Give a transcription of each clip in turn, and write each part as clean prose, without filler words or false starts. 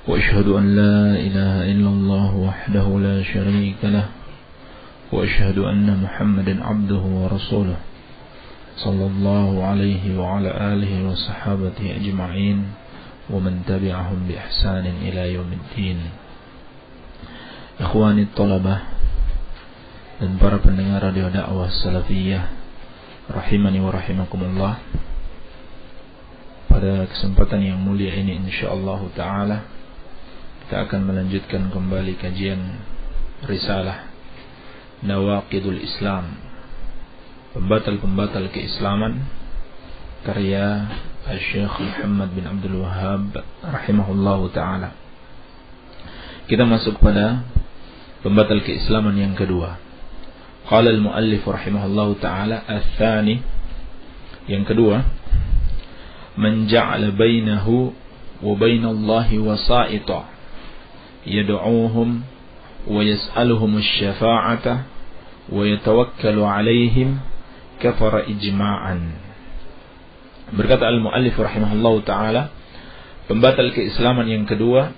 وأشهد أن لا إله إلا الله وحده لا شريك له وأشهد أن محمدا عبده ورسوله صلى الله عليه وعلى آله وصحابته أجمعين ومن تبعهم بإحسان إلى يوم الدين. Ikhwani Thalabah dan para pendengar radio dakwah salafiyah rahimani wa rahimakumullah. Pada kesempatan yang mulia ini insyaallah taala kita akan melanjutkan kembali kajian risalah Nawaqidul Islam, pembatal-pembatal keislaman, karya Syekh Muhammad bin Abdul Wahhab rahimahullahu taala. Kita masuk pada pembatal keislaman yang kedua. Qala al-muallif rahimahullahu taala ats-tsani, yang kedua, man ja'ala bainahu wa bainallahi wasa'ita yad'uuhum wa yas'aluhum asy-syafa'ata wa yatawakkalu 'alaihim kafara ijma'an. Berkata al-muallif rahimahullahu taala, pembatal keislaman yang kedua,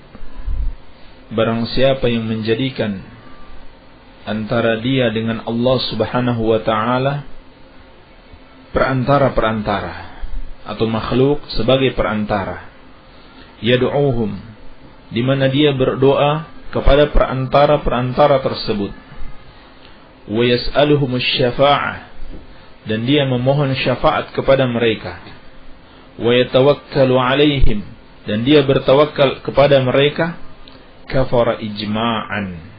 barang siapa yang menjadikan antara dia dengan Allah Subhanahu wa taala perantara-perantara atau makhluk sebagai perantara, yad'uuhum, di mana dia berdoa kepada perantara-perantara tersebut, wa yas'aluhum asy-syafa'ah, dan dia memohon syafaat kepada mereka, wa yatawakkalu 'alaihim, dan dia bertawakal kepada mereka, kafara ijma'an,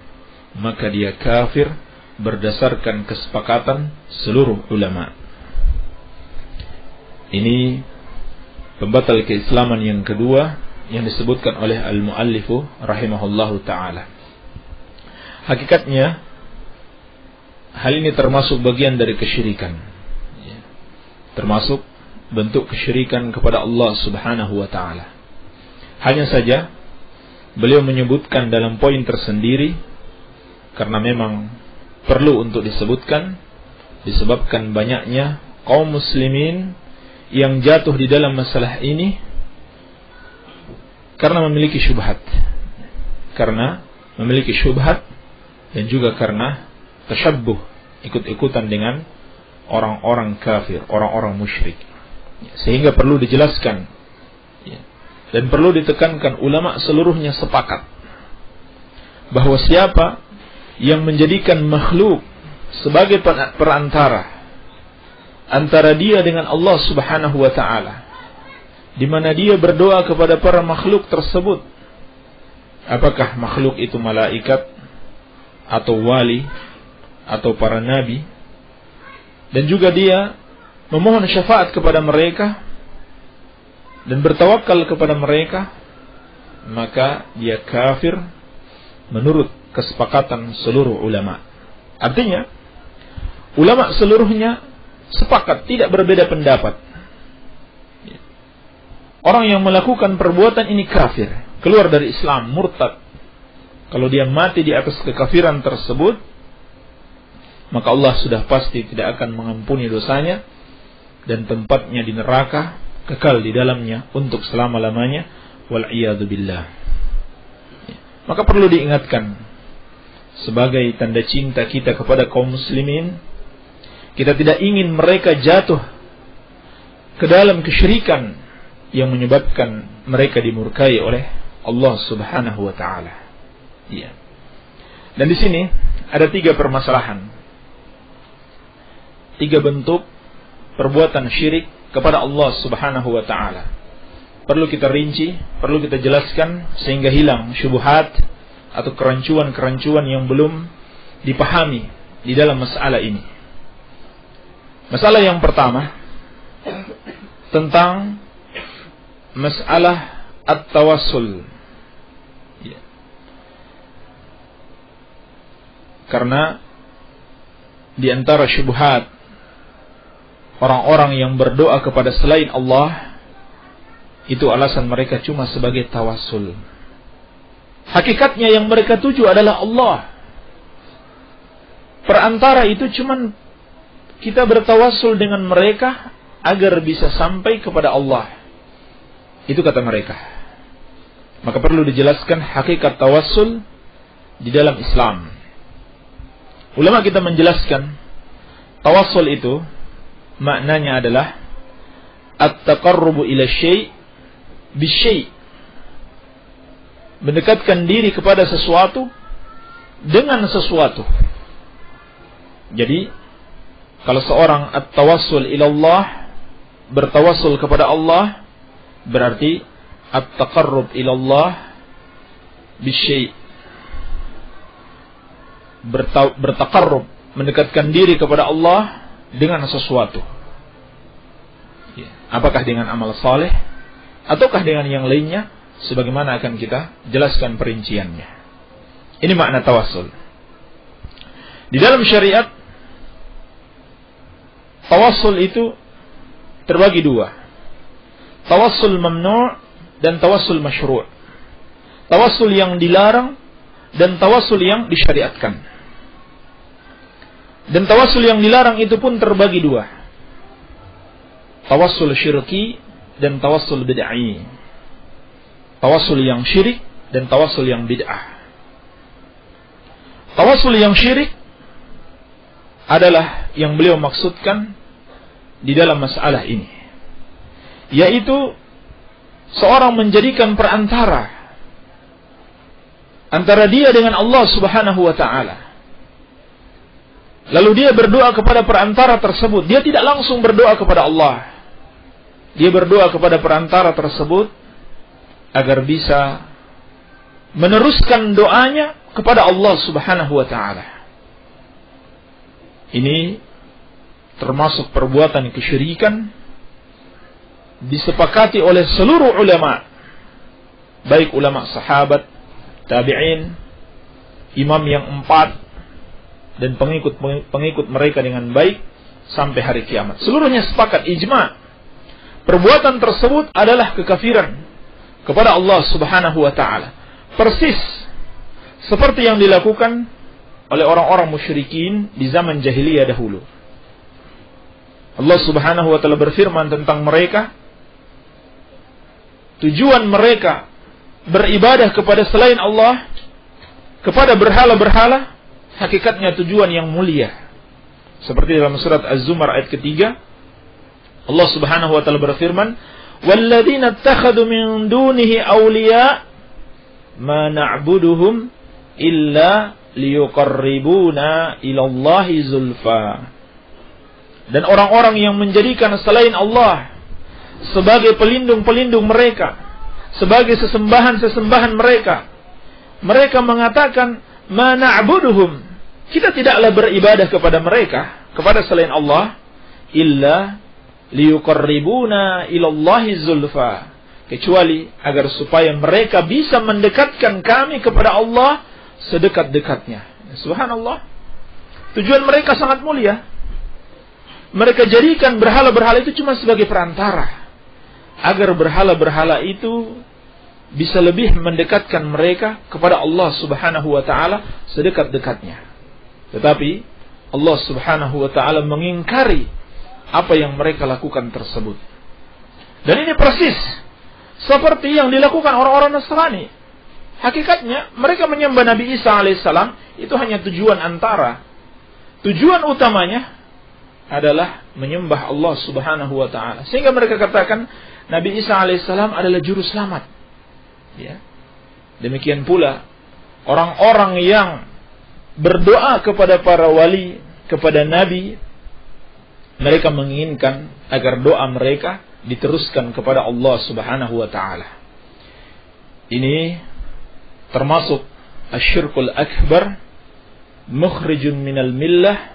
maka dia kafir berdasarkan kesepakatan seluruh ulama. Ini pembatal keislaman yang kedua yang disebutkan oleh al-muallifu rahimahullahu ta'ala. Hakikatnya hal ini termasuk bagian dari kesyirikan, termasuk bentuk kesyirikan kepada Allah Subhanahu wa ta'ala. Hanya saja beliau menyebutkan dalam poin tersendiri karena memang perlu untuk disebutkan, disebabkan banyaknya kaum muslimin yang jatuh di dalam masalah ini karena memiliki syubhat, dan juga karena tasyabbuh, ikut-ikutan dengan orang-orang kafir, orang-orang musyrik. Sehingga perlu dijelaskan dan perlu ditekankan, ulama seluruhnya sepakat bahwa siapa yang menjadikan makhluk sebagai perantara antara dia dengan Allah Subhanahu wa ta'ala, di mana dia berdoa kepada para makhluk tersebut, apakah makhluk itu malaikat atau wali atau para nabi, dan juga dia memohon syafaat kepada mereka dan bertawakal kepada mereka, maka dia kafir menurut kesepakatan seluruh ulama. Artinya ulama seluruhnya sepakat, tidak berbeda pendapat. Orang yang melakukan perbuatan ini kafir, keluar dari Islam, murtad. Kalau dia mati di atas kekafiran tersebut, maka Allah sudah pasti tidak akan mengampuni dosanya dan tempatnya di neraka, kekal di dalamnya untuk selama-lamanya, wal-iyadzu billah. Maka perlu diingatkan, sebagai tanda cinta kita kepada kaum muslimin, kita tidak ingin mereka jatuh ke dalam kesyirikan yang menyebabkan mereka dimurkai oleh Allah Subhanahu wa ta'ala. Iya. Dan di sini ada 3 permasalahan, 3 bentuk perbuatan syirik kepada Allah Subhanahu wa ta'ala. Perlu kita rinci, perlu kita jelaskan sehingga hilang syubhat atau kerancuan-kerancuan yang belum dipahami di dalam masalah ini. Masalah yang pertama tentang masalah at-tawassul. Ya. Karena di antara syubhat orang-orang yang berdoa kepada selain Allah, itu alasan mereka cuma sebagai tawassul. Hakikatnya yang mereka tuju adalah Allah. Perantara itu cuma kita bertawassul dengan mereka agar bisa sampai kepada Allah. Itu kata mereka. Maka perlu dijelaskan hakikat tawassul di dalam Islam. Ulama kita menjelaskan tawassul itu maknanya adalah at-taqarrubu ila syai' bisyai', mendekatkan diri kepada sesuatu dengan sesuatu. Jadi kalau seorang at-tawassul ila Allah, bertawassul kepada Allah, berarti at-taqarrub ila Allah bisyai', bertaqarrub, mendekatkan diri kepada Allah dengan sesuatu. Apakah dengan amal saleh ataukah dengan yang lainnya, sebagaimana akan kita jelaskan perinciannya. Ini makna tawassul. Di dalam syariat, tawassul itu terbagi dua. Tawassul mamnu' dan tawassul masyru'. Tawassul yang dilarang dan tawassul yang disyariatkan. Dan tawassul yang dilarang itu pun terbagi dua. Tawassul syirki dan tawassul bid'ah. Tawassul yang syirik dan tawassul yang bid'ah. Tawassul yang syirik adalah yang beliau maksudkan di dalam masalah ini, yaitu seorang menjadikan perantara antara dia dengan Allah Subhanahu wa ta'ala. Lalu dia berdoa kepada perantara tersebut. Dia tidak langsung berdoa kepada Allah. Dia berdoa kepada perantara tersebut agar bisa meneruskan doanya kepada Allah Subhanahu wa ta'ala. Ini termasuk perbuatan kesyirikan, disepakati oleh seluruh ulama, baik ulama sahabat, tabi'in, imam yang 4, dan pengikut mereka dengan baik sampai hari kiamat. Seluruhnya sepakat, ijma', perbuatan tersebut adalah kekafiran kepada Allah Subhanahu wa ta'ala. Persis seperti yang dilakukan oleh orang-orang musyrikin di zaman jahiliyah dahulu. Allah Subhanahu wa ta'ala berfirman tentang mereka, tujuan mereka beribadah kepada selain Allah, kepada berhala-berhala, hakikatnya tujuan yang mulia. Seperti dalam surat Az-Zumar ayat ketiga, Allah Subhanahu wa ta'ala berfirman, "Walladzina ittakhadhu min dunihi awliya ma na'buduhum illa liyuqarribuna ila Allahi zulfa." Dan orang-orang yang menjadikan selain Allah sebagai pelindung-pelindung mereka, sebagai sesembahan-sesembahan mereka, mereka mengatakan, "Ma na'buduhum," kita tidaklah beribadah kepada mereka, kepada selain Allah, illa liyuqarribuna ila Allahi zulfa, kecuali agar supaya mereka bisa mendekatkan kami kepada Allah sedekat-dekatnya. Subhanallah. Tujuan mereka sangat mulia. Mereka jadikan berhala-berhala itu cuma sebagai perantara, agar berhala-berhala itu bisa lebih mendekatkan mereka kepada Allah Subhanahu wa ta'ala sedekat-dekatnya. Tetapi Allah Subhanahu wa ta'ala mengingkari apa yang mereka lakukan tersebut. Dan ini persis seperti yang dilakukan orang-orang Nasrani. Hakikatnya mereka menyembah Nabi Isa alaihissalam itu hanya tujuan antara. Tujuan utamanya adalah menyembah Allah Subhanahu wa ta'ala. Sehingga mereka katakan Nabi Isa alaihissalam adalah juru selamat. Ya. Demikian pula orang-orang yang berdoa kepada para wali, kepada nabi, mereka menginginkan agar doa mereka diteruskan kepada Allah Subhanahu wa ta'ala. Ini termasuk asyirkul akbar, mukhrijun minal millah,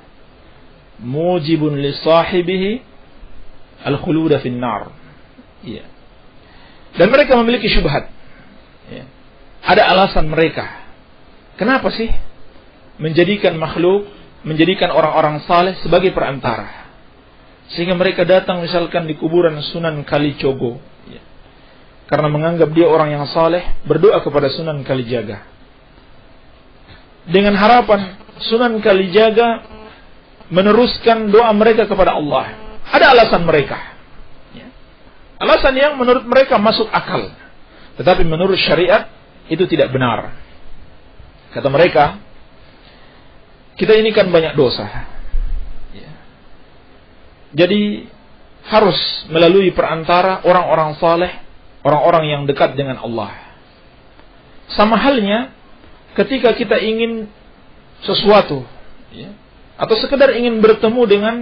mujibun li sahibihi al-khuluda fin nar. Ya. Dan mereka memiliki syubhat. Ya. Ada alasan mereka. Kenapa sih menjadikan makhluk, menjadikan orang-orang saleh sebagai perantara? Sehingga mereka datang misalkan di kuburan Sunan Kalijogo, ya, karena menganggap dia orang yang saleh, berdoa kepada Sunan Kalijaga dengan harapan Sunan Kalijaga meneruskan doa mereka kepada Allah. Ada alasan mereka, ya. Alasan yang menurut mereka masuk akal. Tetapi menurut syariat itu tidak benar. Kata mereka, kita ini kan banyak dosa. Ya. Jadi harus melalui perantara orang-orang saleh, orang-orang yang dekat dengan Allah. Sama halnya ketika kita ingin sesuatu, ya, atau sekedar ingin bertemu dengan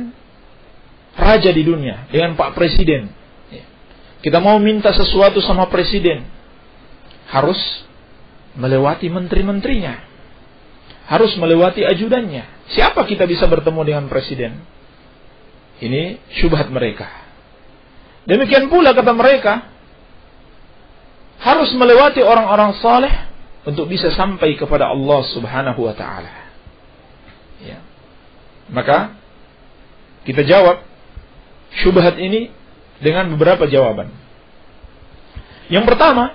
raja di dunia, dengan Pak Presiden. Ya. Kita mau minta sesuatu sama Presiden, harus melewati menteri-menterinya, harus melewati ajudannya. Siapa kita bisa bertemu dengan Presiden? Ini syubhat mereka. Demikian pula kata mereka, harus melewati orang-orang saleh untuk bisa sampai kepada Allah Subhanahu wa ta'ala. Ya. Maka kita jawab syubhat ini dengan beberapa jawaban. Yang pertama,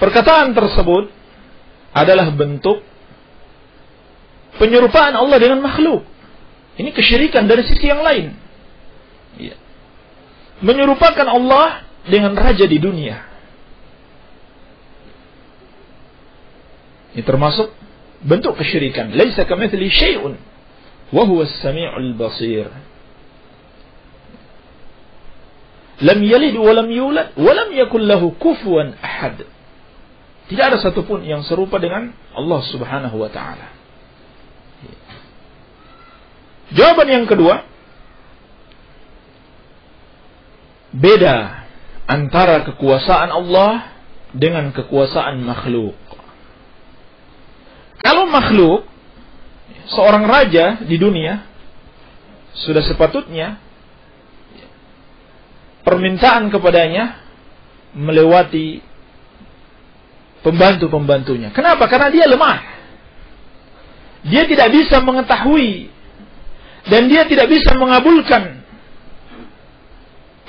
perkataan tersebut adalah bentuk penyerupaan Allah dengan makhluk. Ini kesyirikan dari sisi yang lain. Ya. Menyerupakan Allah dengan raja di dunia. Ini termasuk bentuk kesyirikan. Laisa kamitslihi syai'un wa huwa as-sami'ul basir. Lam yalid wa lam yulad wa lam yakul lahu kufuwan ahad. Tidak ada satupun yang serupa dengan Allah Subhanahu wa ta'ala. Jawaban yang kedua, beda antara kekuasaan Allah dengan kekuasaan makhluk. Kalau makhluk, seorang raja di dunia, sudah sepatutnya permintaan kepadanya melewati pembantu-pembantunya. Kenapa? Karena dia lemah. Dia tidak bisa mengetahui dan dia tidak bisa mengabulkan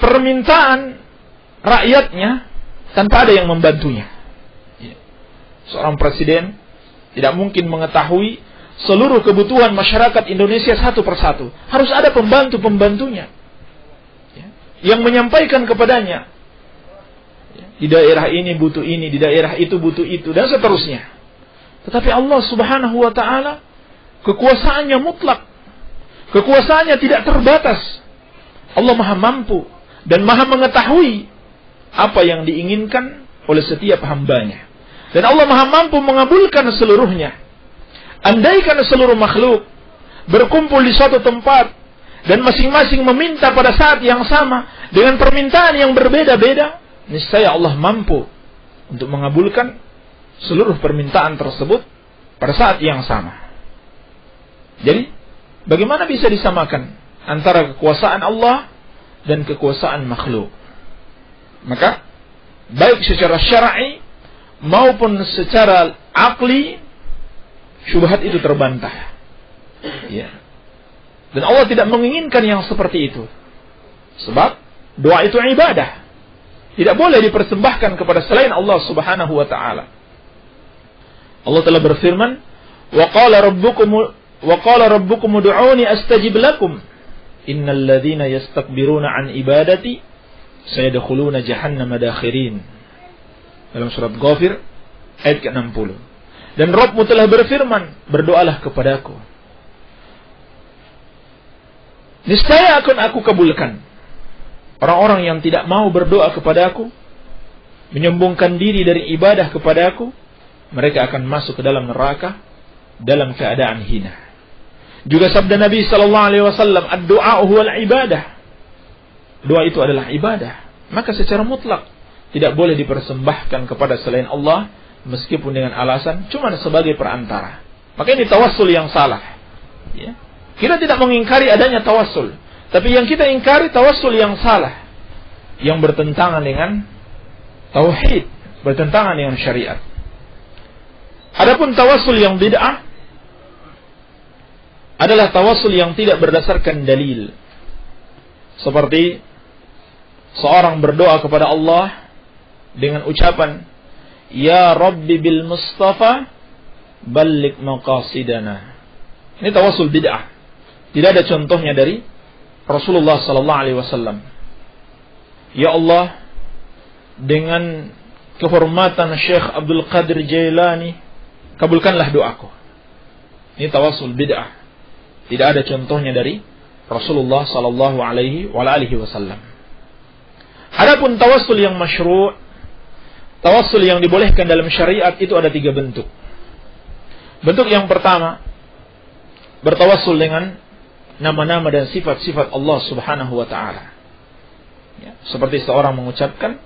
permintaan rakyatnya tanpa ada yang membantunya. Seorang presiden tidak mungkin mengetahui seluruh kebutuhan masyarakat Indonesia satu persatu. Harus ada pembantu-pembantunya yang menyampaikan kepadanya. Di daerah ini butuh ini, di daerah itu butuh itu, dan seterusnya. Tetapi Allah Subhanahu wa ta'ala kekuasaannya mutlak. Kekuasaannya tidak terbatas. Allah maha mampu dan maha mengetahui apa yang diinginkan oleh setiap hambanya. Dan Allah maha mampu mengabulkan seluruhnya. Andaikan seluruh makhluk berkumpul di suatu tempat dan masing-masing meminta pada saat yang sama dengan permintaan yang berbeda-beda, niscaya Allah mampu untuk mengabulkan seluruh permintaan tersebut pada saat yang sama. Jadi, bagaimana bisa disamakan antara kekuasaan Allah dan kekuasaan makhluk? Maka, baik secara syar'i maupun secara akli, syubhat itu terbantah. Ya. Dan Allah tidak menginginkan yang seperti itu. Sebab doa itu ibadah. Tidak boleh dipersembahkan kepada selain Allah Subhanahu wa ta'ala. Allah telah berfirman, "Wa qala rabbukum ud'uni astajib lakum. Innal ladzina yastakbiruna an ibadati sayadkhuluna jahannama dakhirin." Dalam surat Ghafir ayat ke-60. Dan Rabbmu telah berfirman, berdoalah kepadaku, niscaya akan aku kabulkan orang-orang yang tidak mau berdoa kepadaku, menyombongkan diri dari ibadah kepadaku, mereka akan masuk ke dalam neraka dalam keadaan hina. Juga sabda Nabi sallallahu alaihi wasallam, ad-du'a huwal ibadah. Doa itu adalah ibadah. Maka secara mutlak tidak boleh dipersembahkan kepada selain Allah, meskipun dengan alasan cuma sebagai perantara. Maka ini tawassul yang salah. Ya. Kita tidak mengingkari adanya tawassul, tapi yang kita ingkari tawassul yang salah, yang bertentangan dengan tauhid, bertentangan dengan syariat. Adapun tawassul yang bid'ah adalah tawassul yang tidak berdasarkan dalil. Seperti seorang berdoa kepada Allah dengan ucapan, "Ya Rabbi bil Mustafa balligh maqasidana." Ini tawassul bid'ah. Tidak ada contohnya dari Rasulullah sallallahu alaihi wasallam. Ya Allah, dengan kehormatan Syekh Abdul Qadir Jailani, kabulkanlah doaku. Ini tawassul bid'ah. Tidak ada contohnya dari Rasulullah sallallahu alaihi wasallam. Adapun tawassul yang masyru', tawassul yang dibolehkan dalam syariat itu ada 3 bentuk. Bentuk yang pertama, bertawassul dengan nama-nama dan sifat-sifat Allah Subhanahu wa taala. Ya, seperti seorang mengucapkan,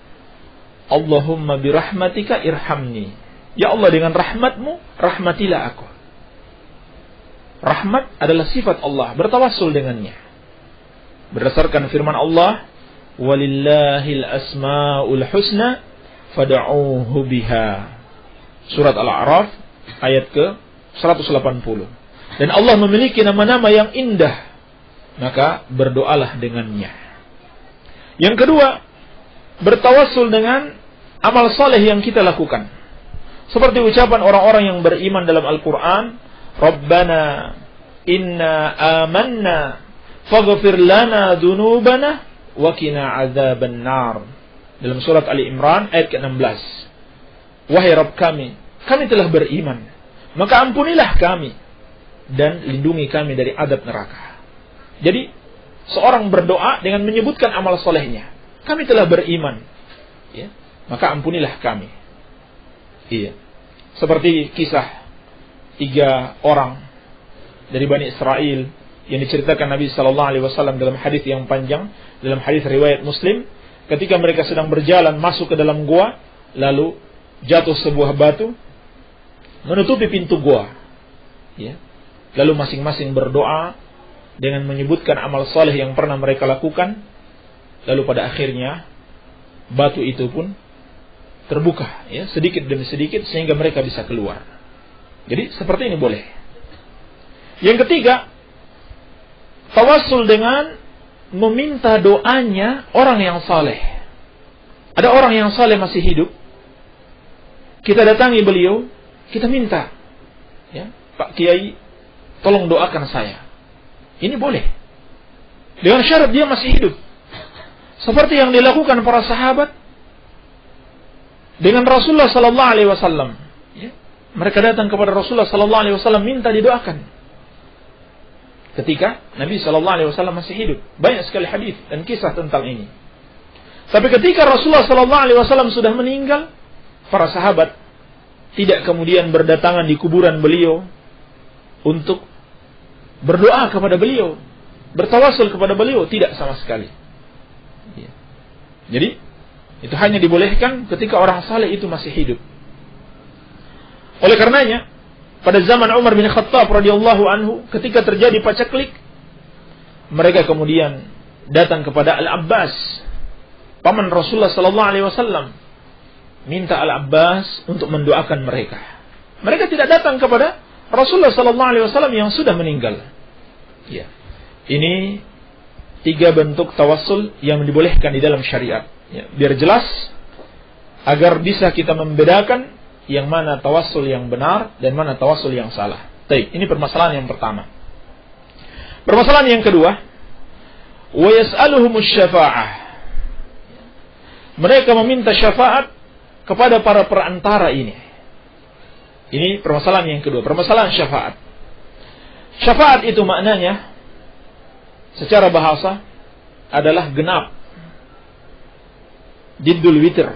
Allahumma birahmatika irhamni. Ya Allah, dengan rahmatmu rahmatilah aku. Rahmat adalah sifat Allah, bertawassul dengannya. Berdasarkan firman Allah, walillahil asmaul husna fad'uuhu biha. Surat Al-A'raf ayat ke 180. Dan Allah memiliki nama-nama yang indah, maka berdoalah dengannya. Yang kedua, bertawassul dengan amal saleh yang kita lakukan. Seperti ucapan orang-orang yang beriman dalam Al-Quran, Rabbana inna amanna faghfir lana dhunubana wa qina adzaban nar. Dalam surat Ali Imran ayat ke-16. Wahai Rabb kami telah beriman, maka ampunilah kami dan lindungi kami dari azab neraka. Jadi seorang berdoa dengan menyebutkan amal solehnya. Kami telah beriman, ya, maka ampunilah kami. Iya. Seperti kisah 3 orang dari Bani Israel yang diceritakan Nabi sallallahu alaihi wasallam dalam hadis yang panjang, dalam hadis riwayat Muslim, ketika mereka sedang berjalan masuk ke dalam gua, lalu jatuh sebuah batu menutupi pintu gua. Ya. Lalu masing-masing berdoa dengan menyebutkan amal saleh yang pernah mereka lakukan. Lalu pada akhirnya batu itu pun terbuka, ya, sedikit demi sedikit sehingga mereka bisa keluar. Jadi seperti ini boleh. Yang ketiga, tawassul dengan meminta doanya orang yang saleh. Ada orang yang saleh masih hidup, kita datangi beliau, kita minta, ya, Pak Kiai, tolong doakan saya. Ini boleh. Dengan syarat dia masih hidup. Seperti yang dilakukan para sahabat dengan Rasulullah sallallahu alaihi wasallam. Ya. Mereka datang kepada Rasulullah sallallahu alaihi wasallam minta didoakan. Ketika Nabi sallallahu alaihi wasallam masih hidup. Banyak sekali hadis dan kisah tentang ini. Tapi ketika Rasulullah sallallahu alaihi wasallam sudah meninggal, para sahabat tidak kemudian berdatangan di kuburan beliau untuk berdoa kepada beliau, bertawassul kepada beliau, tidak sama sekali. Ya. Jadi itu hanya dibolehkan ketika orang saleh itu masih hidup. Oleh karenanya, pada zaman Umar bin Khattab radhiyallahu anhu, ketika terjadi pacaklik, mereka kemudian datang kepada Al-Abbas, paman Rasulullah sallallahu alaihi wasallam, minta Al-Abbas untuk mendoakan mereka. Mereka tidak datang kepada Rasulullah sallallahu alaihi wasallam yang sudah meninggal. Ya. Ini 3 bentuk tawassul yang dibolehkan di dalam syariat. Ya, biar jelas agar bisa kita membedakan yang mana tawassul yang benar dan mana tawassul yang salah. Baik, ini permasalahan yang pertama. Permasalahan yang kedua, wa yas'aluhumus syafa'ah. Mereka meminta syafaat kepada para perantara ini. Ini permasalahan yang kedua, permasalahan syafaat. Syafaat itu maknanya secara bahasa adalah genap. Diddul witr,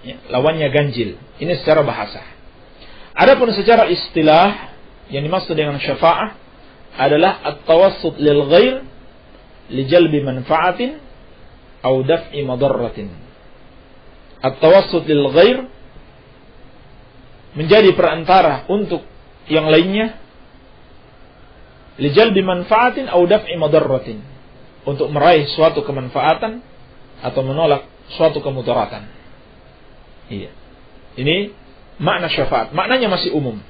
ya, lawannya ganjil. Ini secara bahasa. Adapun secara istilah yang dimaksud dengan syafa'ah adalah at-tawassut lil ghair li jalbi manfa'atin aw daf'i madarratin. At-tawassut lil ghair, menjadi perantara untuk yang lainnya, li jalbi manfa'atin aw daf'i madarratin, untuk meraih suatu kemanfaatan atau menolak suatu kemudaratan. Iya. Ini makna syafaat. Maknanya masih umum.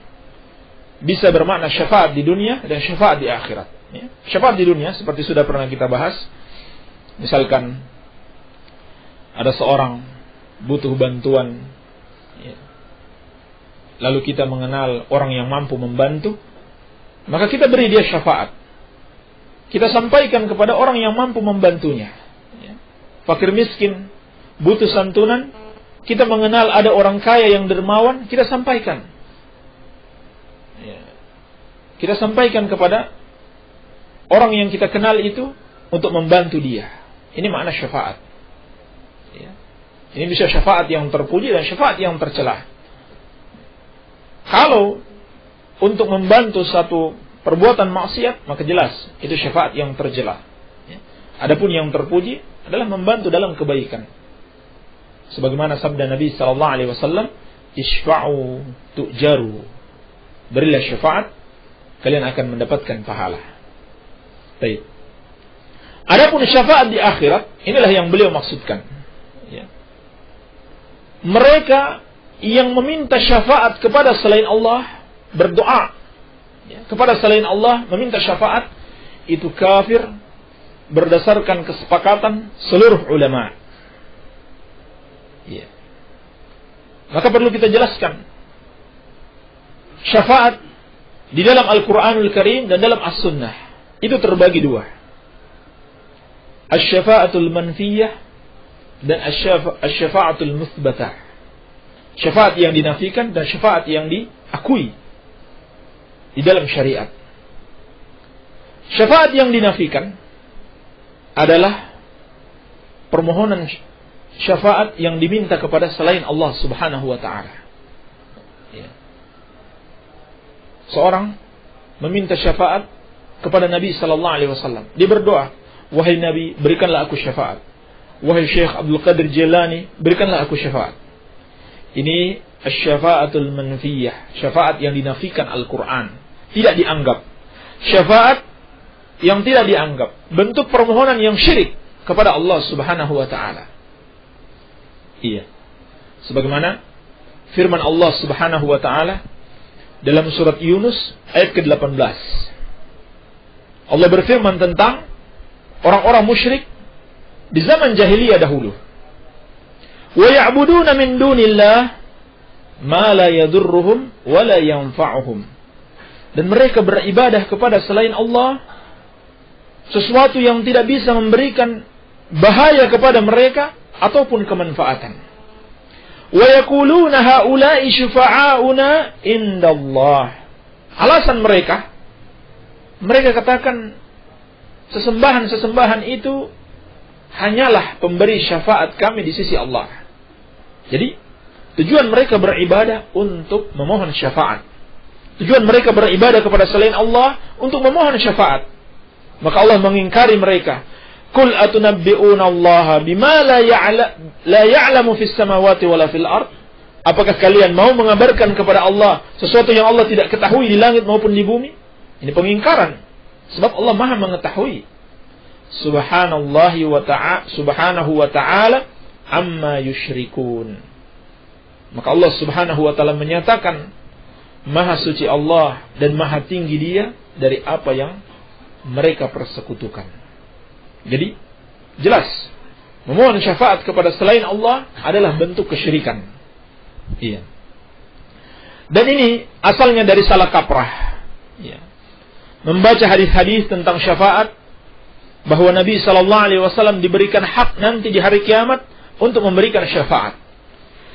Bisa bermakna syafaat di dunia dan syafaat di akhirat. Ya. Syafaat di dunia seperti sudah pernah kita bahas. Misalkan ada seorang butuh bantuan, ya, lalu kita mengenal orang yang mampu membantu, maka kita beri dia syafaat. Kita sampaikan kepada orang yang mampu membantunya. Ya. Fakir miskin butuh santunan, kita mengenal ada orang kaya yang dermawan, kita sampaikan. Ya. Kita sampaikan kepada orang yang kita kenal itu untuk membantu dia. Ini makna syafaat. Ya. Ini bisa syafaat yang terpuji dan syafaat yang tercela. Kalau untuk membantu satu perbuatan maksiat, maka jelas itu syafaat yang tercela. Ya. Adapun yang terpuji adalah membantu dalam kebaikan. Sebagaimana sabda Nabi sallallahu alaihi wasallam, "Isfa'u tu'jaru." Berilah syafaat, kalian akan mendapatkan pahala. Baik. Adapun syafaat di akhirat, inilah yang beliau maksudkan. Ya. Mereka yang meminta syafaat kepada selain Allah, berdoa ya, kepada selain Allah, meminta syafaat, itu kafir berdasarkan kesepakatan seluruh ulama. Ya. Maka perlu kita jelaskan, syafaat di dalam Al-Quranul Karim dan dalam As-Sunnah itu terbagi dua. Asy-syafa'atul manfiyah dan asy-syafa'atul mutsbatah. Syafaat yang dinafikan dan syafaat yang diakui di dalam syariat. Syafaat yang dinafikan adalah permohonan syafaat yang diminta kepada selain Allah Subhanahu wa ta'ala. Ya. Seorang meminta syafaat kepada Nabi sallallahu alaihi wasallam. Dia berdoa, "Wahai Nabi, berikanlah aku syafaat. Wahai Syekh Abdul Qadir Jilani, berikanlah aku syafaat." Ini asy-syafa'atul manfiyah, syafaat yang dinafikan Al-Qur'an, tidak dianggap. Syafaat yang tidak dianggap, bentuk permohonan yang syirik kepada Allah Subhanahu wa ta'ala. Iya. Sebagaimana firman Allah Subhanahu wa ta'ala dalam surat Yunus ayat ke-18. Allah berfirman tentang orang-orang musyrik di zaman jahiliyah dahulu. Wa ya'buduna min dunillah ma la yadurruhum wa la yanfa'uhum. Dan mereka beribadah kepada selain Allah sesuatu yang tidak bisa memberikan bahaya kepada mereka ataupun kemanfaatan. Wa yaquluna haula'i syufa'auna indallah. Alasan mereka katakan sesembahan-sesembahan itu hanyalah pemberi syafaat kami di sisi Allah. Jadi tujuan mereka beribadah untuk memohon syafaat. Tujuan mereka beribadah kepada selain Allah untuk memohon syafaat. Maka Allah mengingkari mereka. Qul atunabbi'una Allah bima la ya'lamu fis samawati wala fil ard? Apakah kalian mau mengabarkan kepada Allah sesuatu yang Allah tidak ketahui di langit maupun di bumi? Ini pengingkaran. Sebab Allah Maha mengetahui. Subhanahu wa ta'ala amma yusyrikun. Maka Allah Subhanahu wa ta'ala menyatakan Maha suci Allah dan Maha tinggi Dia dari apa yang mereka persekutukan. Jadi jelas memohon syafaat kepada selain Allah adalah bentuk kesyirikan. Iya. Dan ini asalnya dari salah kaprah. Iya. Membaca hadis-hadis tentang syafaat, bahwa Nabi sallallahu alaihi wasallam diberikan hak nanti di hari kiamat untuk memberikan syafaat.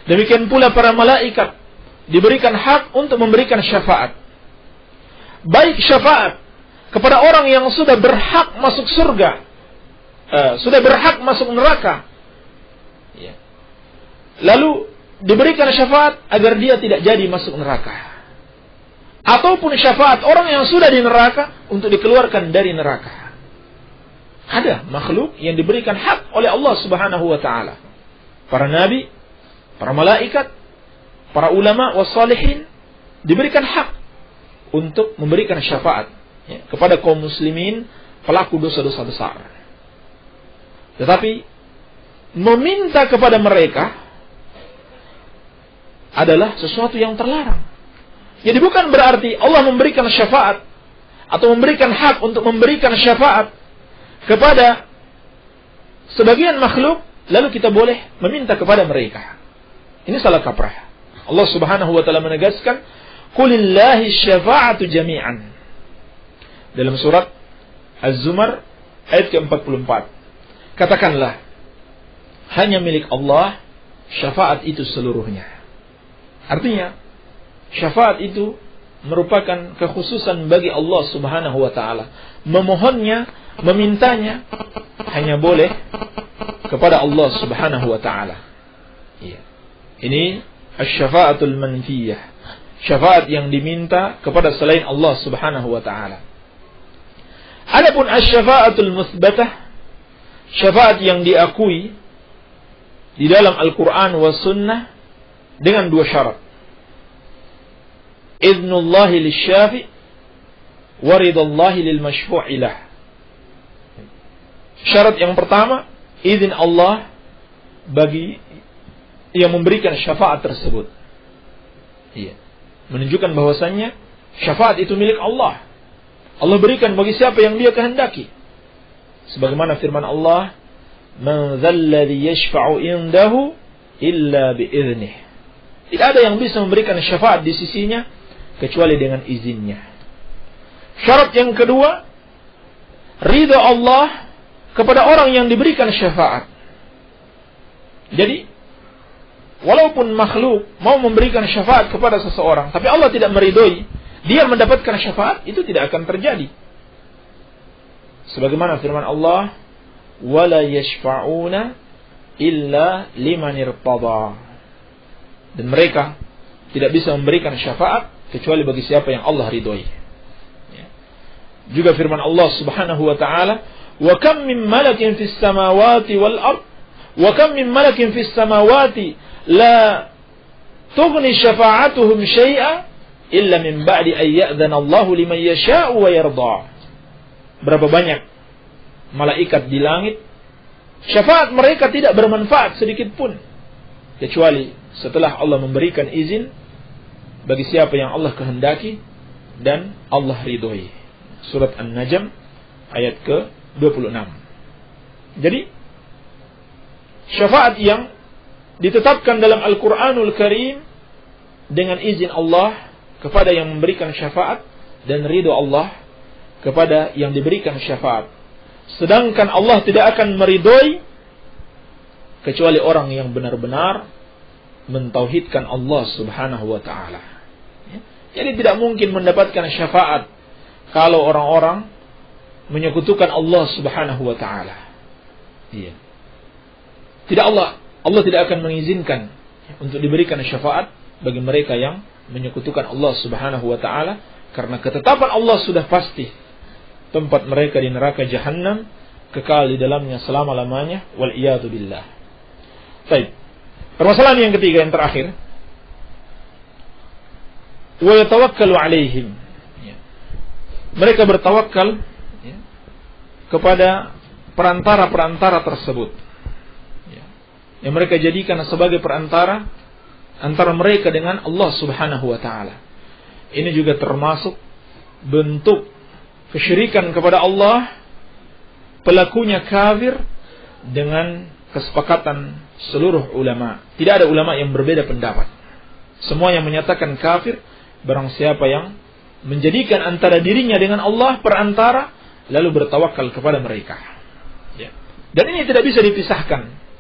Demikian pula para malaikat diberikan hak untuk memberikan syafaat. Baik syafaat kepada orang yang sudah berhak masuk surga, sudah berhak masuk neraka, ya. Lalu diberikan syafaat agar dia tidak jadi masuk neraka, ataupun syafaat orang yang sudah di neraka untuk dikeluarkan dari neraka. Ada makhluk yang diberikan hak oleh Allah Subhanahu wa ta'ala. Para nabi, para malaikat, para ulama wassalihin diberikan hak untuk memberikan syafaat, ya, kepada kaum muslimin pelaku dosa-dosa besar. Tetapi meminta kepada mereka adalah sesuatu yang terlarang. Jadi bukan berarti Allah memberikan syafaat atau memberikan hak untuk memberikan syafaat kepada sebagian makhluk, lalu kita boleh meminta kepada mereka. Ini salah kaprah. Allah Subhanahu wa ta'ala menegaskan, "Qulillahi syafa'atu jami'an." Dalam surat Az-Zumar ayat ke-44. Katakanlah, hanya milik Allah syafaat itu seluruhnya. Artinya, syafaat itu merupakan kekhususan bagi Allah Subhanahu wa taala. Memohonnya, memintanya hanya boleh kepada Allah Subhanahu wa taala. Iya. Ini asy-syafaatul manfiyah. Syafaat yang diminta kepada selain Allah Subhanahu wa taala. Adapun asy-syafaatul musbatah, syafaat yang diakui di dalam Al-Qur'an wa sunnah dengan dua syarat. Idnullahi lisyafi wa ridallahi lil masyfu'ilah. Syarat yang pertama, izin Allah bagi yang memberikan syafaat tersebut. Iya. Menunjukkan bahwasannya syafaat itu milik Allah. Allah berikan bagi siapa yang Dia kehendaki. Sebagaimana firman Allah, "Man dzalladzi yashfa'u indahu illa bi'idnih." Tidak ada yang bisa memberikan syafaat di sisinya kecuali dengan izinnya. Syarat yang kedua, ridha Allah kepada orang yang diberikan syafaat. Jadi, walaupun makhluk mau memberikan syafaat kepada seseorang, tapi Allah tidak meridhoi dia mendapatkan syafaat, itu tidak akan terjadi. Sebagaimana firman Allah, "Wala yashfa'una illa liman irtada." Dan mereka tidak bisa memberikan syafaat kecuali bagi siapa yang Allah ridhoi. Ya. Juga firman Allah Subhanahu wa taala, "Wa kam min malakin fis samawati wal ard, wa kam min malakin fis samawati la tughni syafa'atuhum syai'a illa min ba'di an ya'dzana Allahu liman yasha'u wa yarda." Berapa banyak malaikat di langit, syafaat mereka tidak bermanfaat sedikit pun kecuali setelah Allah memberikan izin bagi siapa yang Allah kehendaki dan Allah ridhoi. Surat An-Najm ayat ke-26. Jadi syafaat yang ditetapkan dalam Al-Qur'anul Karim dengan izin Allah kepada yang memberikan syafaat dan ridho Allah kepada yang diberikan syafaat. Sedangkan Allah tidak akan meridhoi kecuali orang yang benar-benar mentauhidkan Allah Subhanahu wa taala. Jadi tidak mungkin mendapatkan syafaat kalau orang-orang menyekutukan Allah Subhanahu wa taala. Iya. Allah tidak akan mengizinkan untuk diberikan syafaat bagi mereka yang menyekutukan Allah Subhanahu wa taala, karena ketetapan Allah sudah pasti. Tempat mereka di neraka Jahannam, kekal di dalamnya selama-lamanya, wal iyadu billah. Baik. Permasalahan yang ketiga, yang terakhir, wa yatawakkalu alaihim. Mereka bertawakal kepada perantara-perantara tersebut. Yang mereka jadikan sebagai perantara antara mereka dengan Allah Subhanahu wa taala. Ini juga termasuk bentuk kesyirikan kepada Allah, pelakunya kafir dengan kesepakatan seluruh ulama. Tidak ada ulama yang berbeda pendapat. Semua yang menyatakan kafir barang siapa yang menjadikan antara dirinya dengan Allah perantara lalu bertawakal kepada mereka. Ya. Dan ini tidak bisa dipisahkan.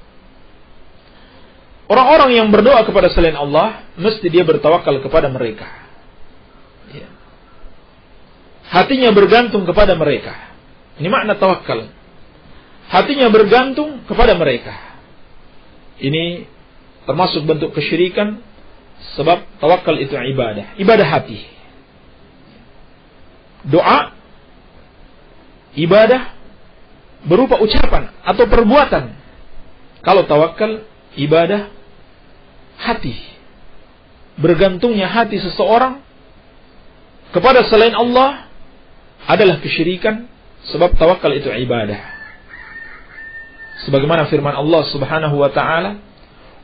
Orang-orang yang berdoa kepada selain Allah mesti dia bertawakal kepada mereka. Ya. Hatinya bergantung kepada mereka. Ini makna tawakal. Hatinya bergantung kepada mereka. Ini termasuk bentuk kesyirikan, sebab tawakal itu ibadah. Ibadah hati. Doa, ibadah berupa ucapan atau perbuatan. Kalau tawakal, ibadah hati. Bergantungnya hati seseorang kepada selain Allah adalah kesyirikan, sebab tawakal itu ibadah. Sebagaimana firman Allah Subhanahu wa taala,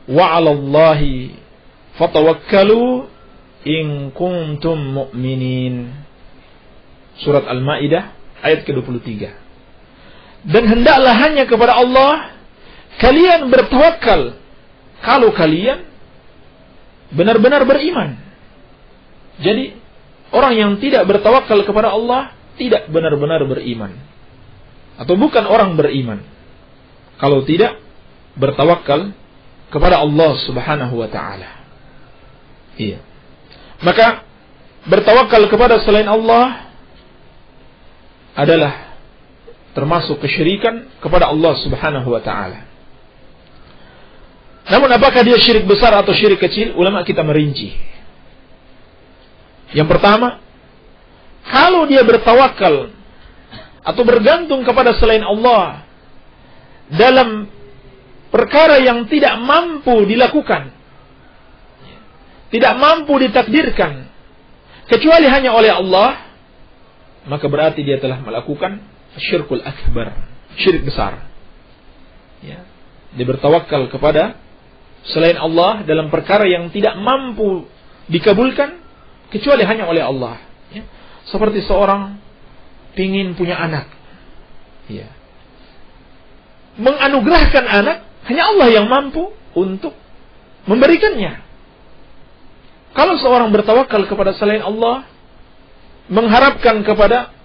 "Wa 'alallahi fatawakkalu in kuntum mu'minin." Surat Al-Maidah ayat ke-23. Dan hendaklah hanya kepada Allah kalian bertawakal kalau kalian benar-benar beriman. Jadi orang yang tidak bertawakal kepada Allah tidak benar-benar beriman, atau bukan orang beriman kalau tidak bertawakal kepada Allah Subhanahu wa taala. Iya. Maka bertawakal kepada selain Allah adalah termasuk kesyirikan kepada Allah Subhanahu wa taala. Namun apakah dia syirik besar atau syirik kecil? Ulama kita merinci. Yang pertama, kalau dia bertawakal atau bergantung kepada selain Allah dalam perkara yang tidak mampu dilakukan, tidak mampu ditakdirkan kecuali hanya oleh Allah, maka berarti dia telah melakukan syirkul akbar, syirik besar. Ya. Dia bertawakal kepada selain Allah dalam perkara yang tidak mampu dikabulkan kecuali hanya oleh Allah. Ya. Seperti seorang ingin punya anak, ya. Menganugerahkan anak hanya Allah yang mampu untuk memberikannya. Kalau seorang bertawakal kepada selain Allah, mengharapkan kepada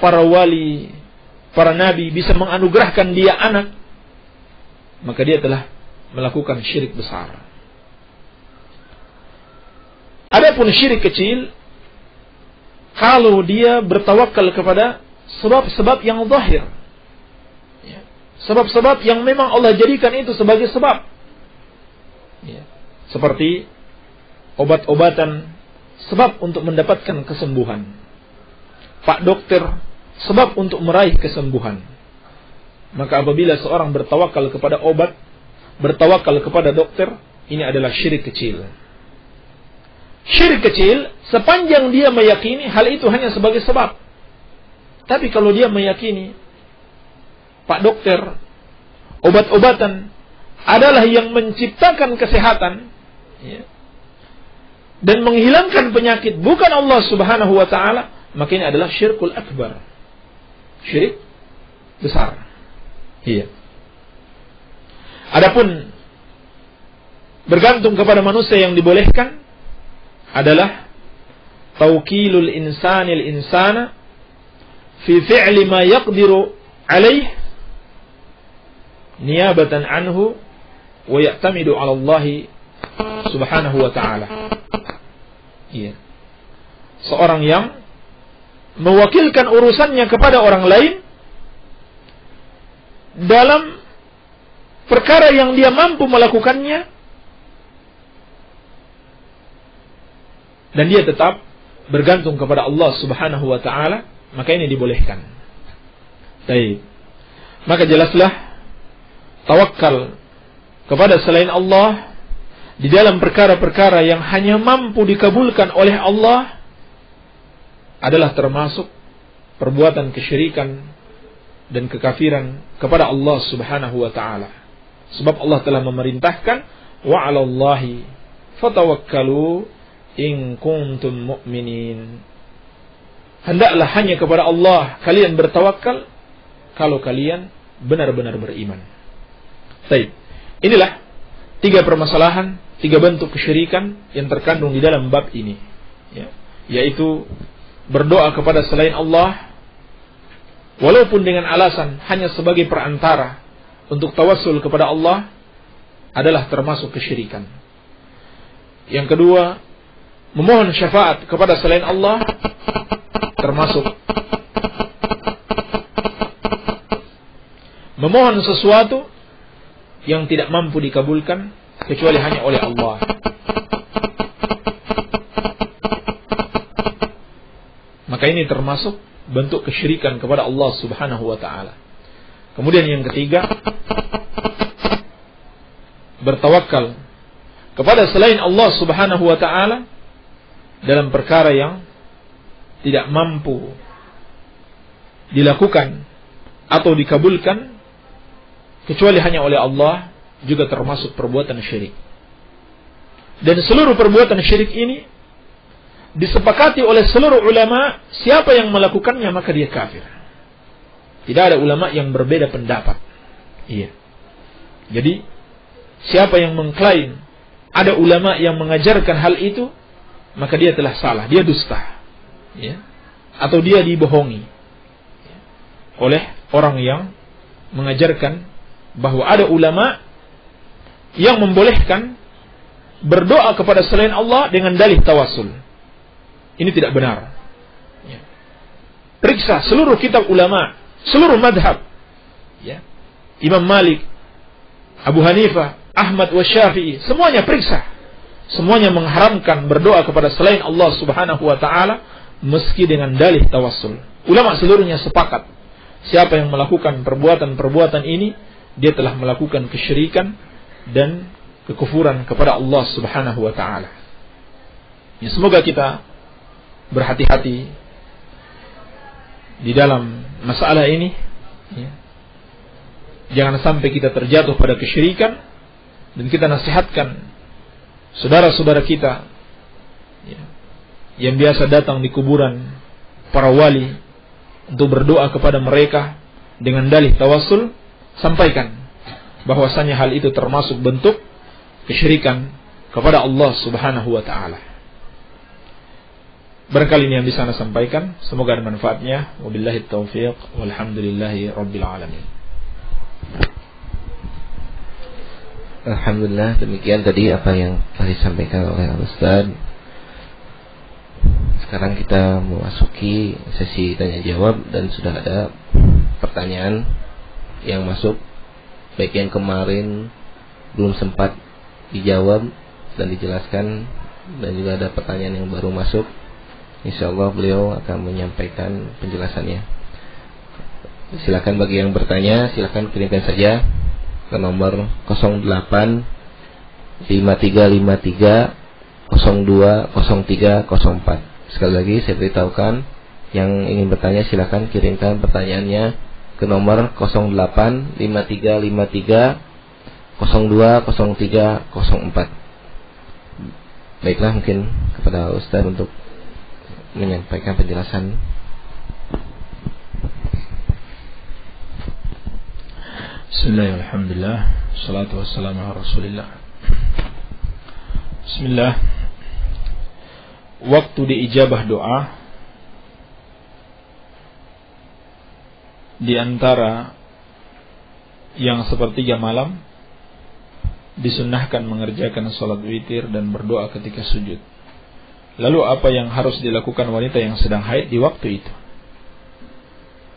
para wali, para nabi bisa menganugerahkan dia anak, maka dia telah melakukan syirik besar. Adapun syirik kecil, kalau dia bertawakal kepada sebab-sebab yang zahir, ya. Sebab-sebab yang memang Allah jadikan itu sebagai sebab, ya. Seperti obat-obatan, sebab untuk mendapatkan kesembuhan. Pak dokter, sebab untuk meraih kesembuhan. Maka apabila seorang bertawakal kepada obat, bertawakal kepada dokter, ini adalah syirik kecil. Syirik kecil sepanjang dia meyakini hal itu hanya sebagai sebab. Tapi kalau dia meyakini Pak dokter, obat-obatan adalah yang menciptakan kesehatan, ya, dan menghilangkan penyakit, bukan Allah Subhanahu wa taala, maka ini adalah syirkul akbar, syirik besar. Iya. Adapun bergantung kepada manusia yang dibolehkan adalah tawkilul insanil insana fi fi'li ma yaqdiru alaih niyabatan anhu wa ya'tamidu 'ala Allah Subhanahu wa ta'ala. Iya. Seorang yang mewakilkan urusannya kepada orang lain dalam perkara yang dia mampu melakukannya, dan dia tetap bergantung kepada Allah Subhanahu wa ta'ala, maka ini dibolehkan. Baik. Maka jelaslah tawakal kepada selain Allah di dalam perkara-perkara yang hanya mampu dikabulkan oleh Allah adalah termasuk perbuatan kesyirikan dan kekafiran kepada Allah Subhanahu wa ta'ala. Sebab Allah telah memerintahkan wa 'alallahi fatawakkalu in kuntum mu'minin. Hendaklah hanya kepada Allah kalian bertawakal kalau kalian benar-benar beriman. Baik. Inilah 3 permasalahan, 3 bentuk kesyirikan yang terkandung di dalam bab ini, ya, yaitu berdoa kepada selain Allah walaupun dengan alasan hanya sebagai perantara untuk tawassul kepada Allah adalah termasuk kesyirikan. Yang kedua, memohon syafaat kepada selain Allah termasuk memohon sesuatu yang tidak mampu dikabulkan kecuali hanya oleh Allah. Maka ini termasuk bentuk kesyirikan kepada Allah Subhanahu wa ta'ala. Kemudian yang ketiga, bertawakal kepada selain Allah Subhanahu wa ta'ala dalam perkara yang tidak mampu dilakukan atau dikabulkan kecuali hanya oleh Allah, juga termasuk perbuatan syirik. Dan seluruh perbuatan syirik ini disepakati oleh seluruh ulama, siapa yang melakukannya maka dia kafir. Tidak ada ulama yang berbeda pendapat. Iya. Jadi siapa yang mengklaim ada ulama yang mengajarkan hal itu, maka dia telah salah, dia dusta, ya, atau dia dibohongi oleh orang yang mengajarkan bahwa ada ulama yang membolehkan berdoa kepada selain Allah dengan dalih tawassul. Ini tidak benar. Periksa seluruh kitab ulama, seluruh madhab, ya. Imam Malik, Abu Hanifah, Ahmad wa Syafi'i, semuanya periksa. Semuanya mengharamkan berdoa kepada selain Allah Subhanahu wa taala meski dengan dalih tawassul. Ulama seluruhnya sepakat, siapa yang melakukan perbuatan-perbuatan ini, dia telah melakukan kesyirikan dan kekufuran kepada Allah Subhanahu wa taala. Ya, semoga kita berhati-hati di dalam masalah ini, ya. Jangan sampai kita terjatuh pada kesyirikan, dan kita nasihatkan saudara-saudara kita, ya, yang biasa datang di kuburan para wali untuk berdoa kepada mereka dengan dalih tawassul, sampaikan bahwasanya hal itu termasuk bentuk kesyirikan kepada Allah Subhanahu wa taala. Barangkali ini yang bisa Anda sampaikan, semoga ada manfaatnya. Wabillahi taufiq, walhamdulillahi rabbil alamin. Alhamdulillah, demikian tadi apa yang telah disampaikan oleh Ustaz. Sekarang kita memasuki sesi tanya jawab, dan sudah ada pertanyaan yang masuk, baik yang kemarin belum sempat dijawab dan dijelaskan, dan juga ada pertanyaan yang baru masuk. Insyaallah beliau akan menyampaikan penjelasannya. Silakan bagi yang bertanya, silakan kirimkan saja ke nomor 08 5353 020304. Sekali lagi saya beritahukan, yang ingin bertanya silakan kirimkan pertanyaannya ke nomor 08 5353 020304. Baiklah, mungkin kepada Ustaz untuk menyampaikan penjelasan. Bismillah, alhamdulillah, salatu wassalamu ala rasulillah. Bismillah. Waktu diijabah doa di antara yang sepertiga malam disunnahkan mengerjakan salat witir dan berdoa ketika sujud. Lalu apa yang harus dilakukan wanita yang sedang haid di waktu itu?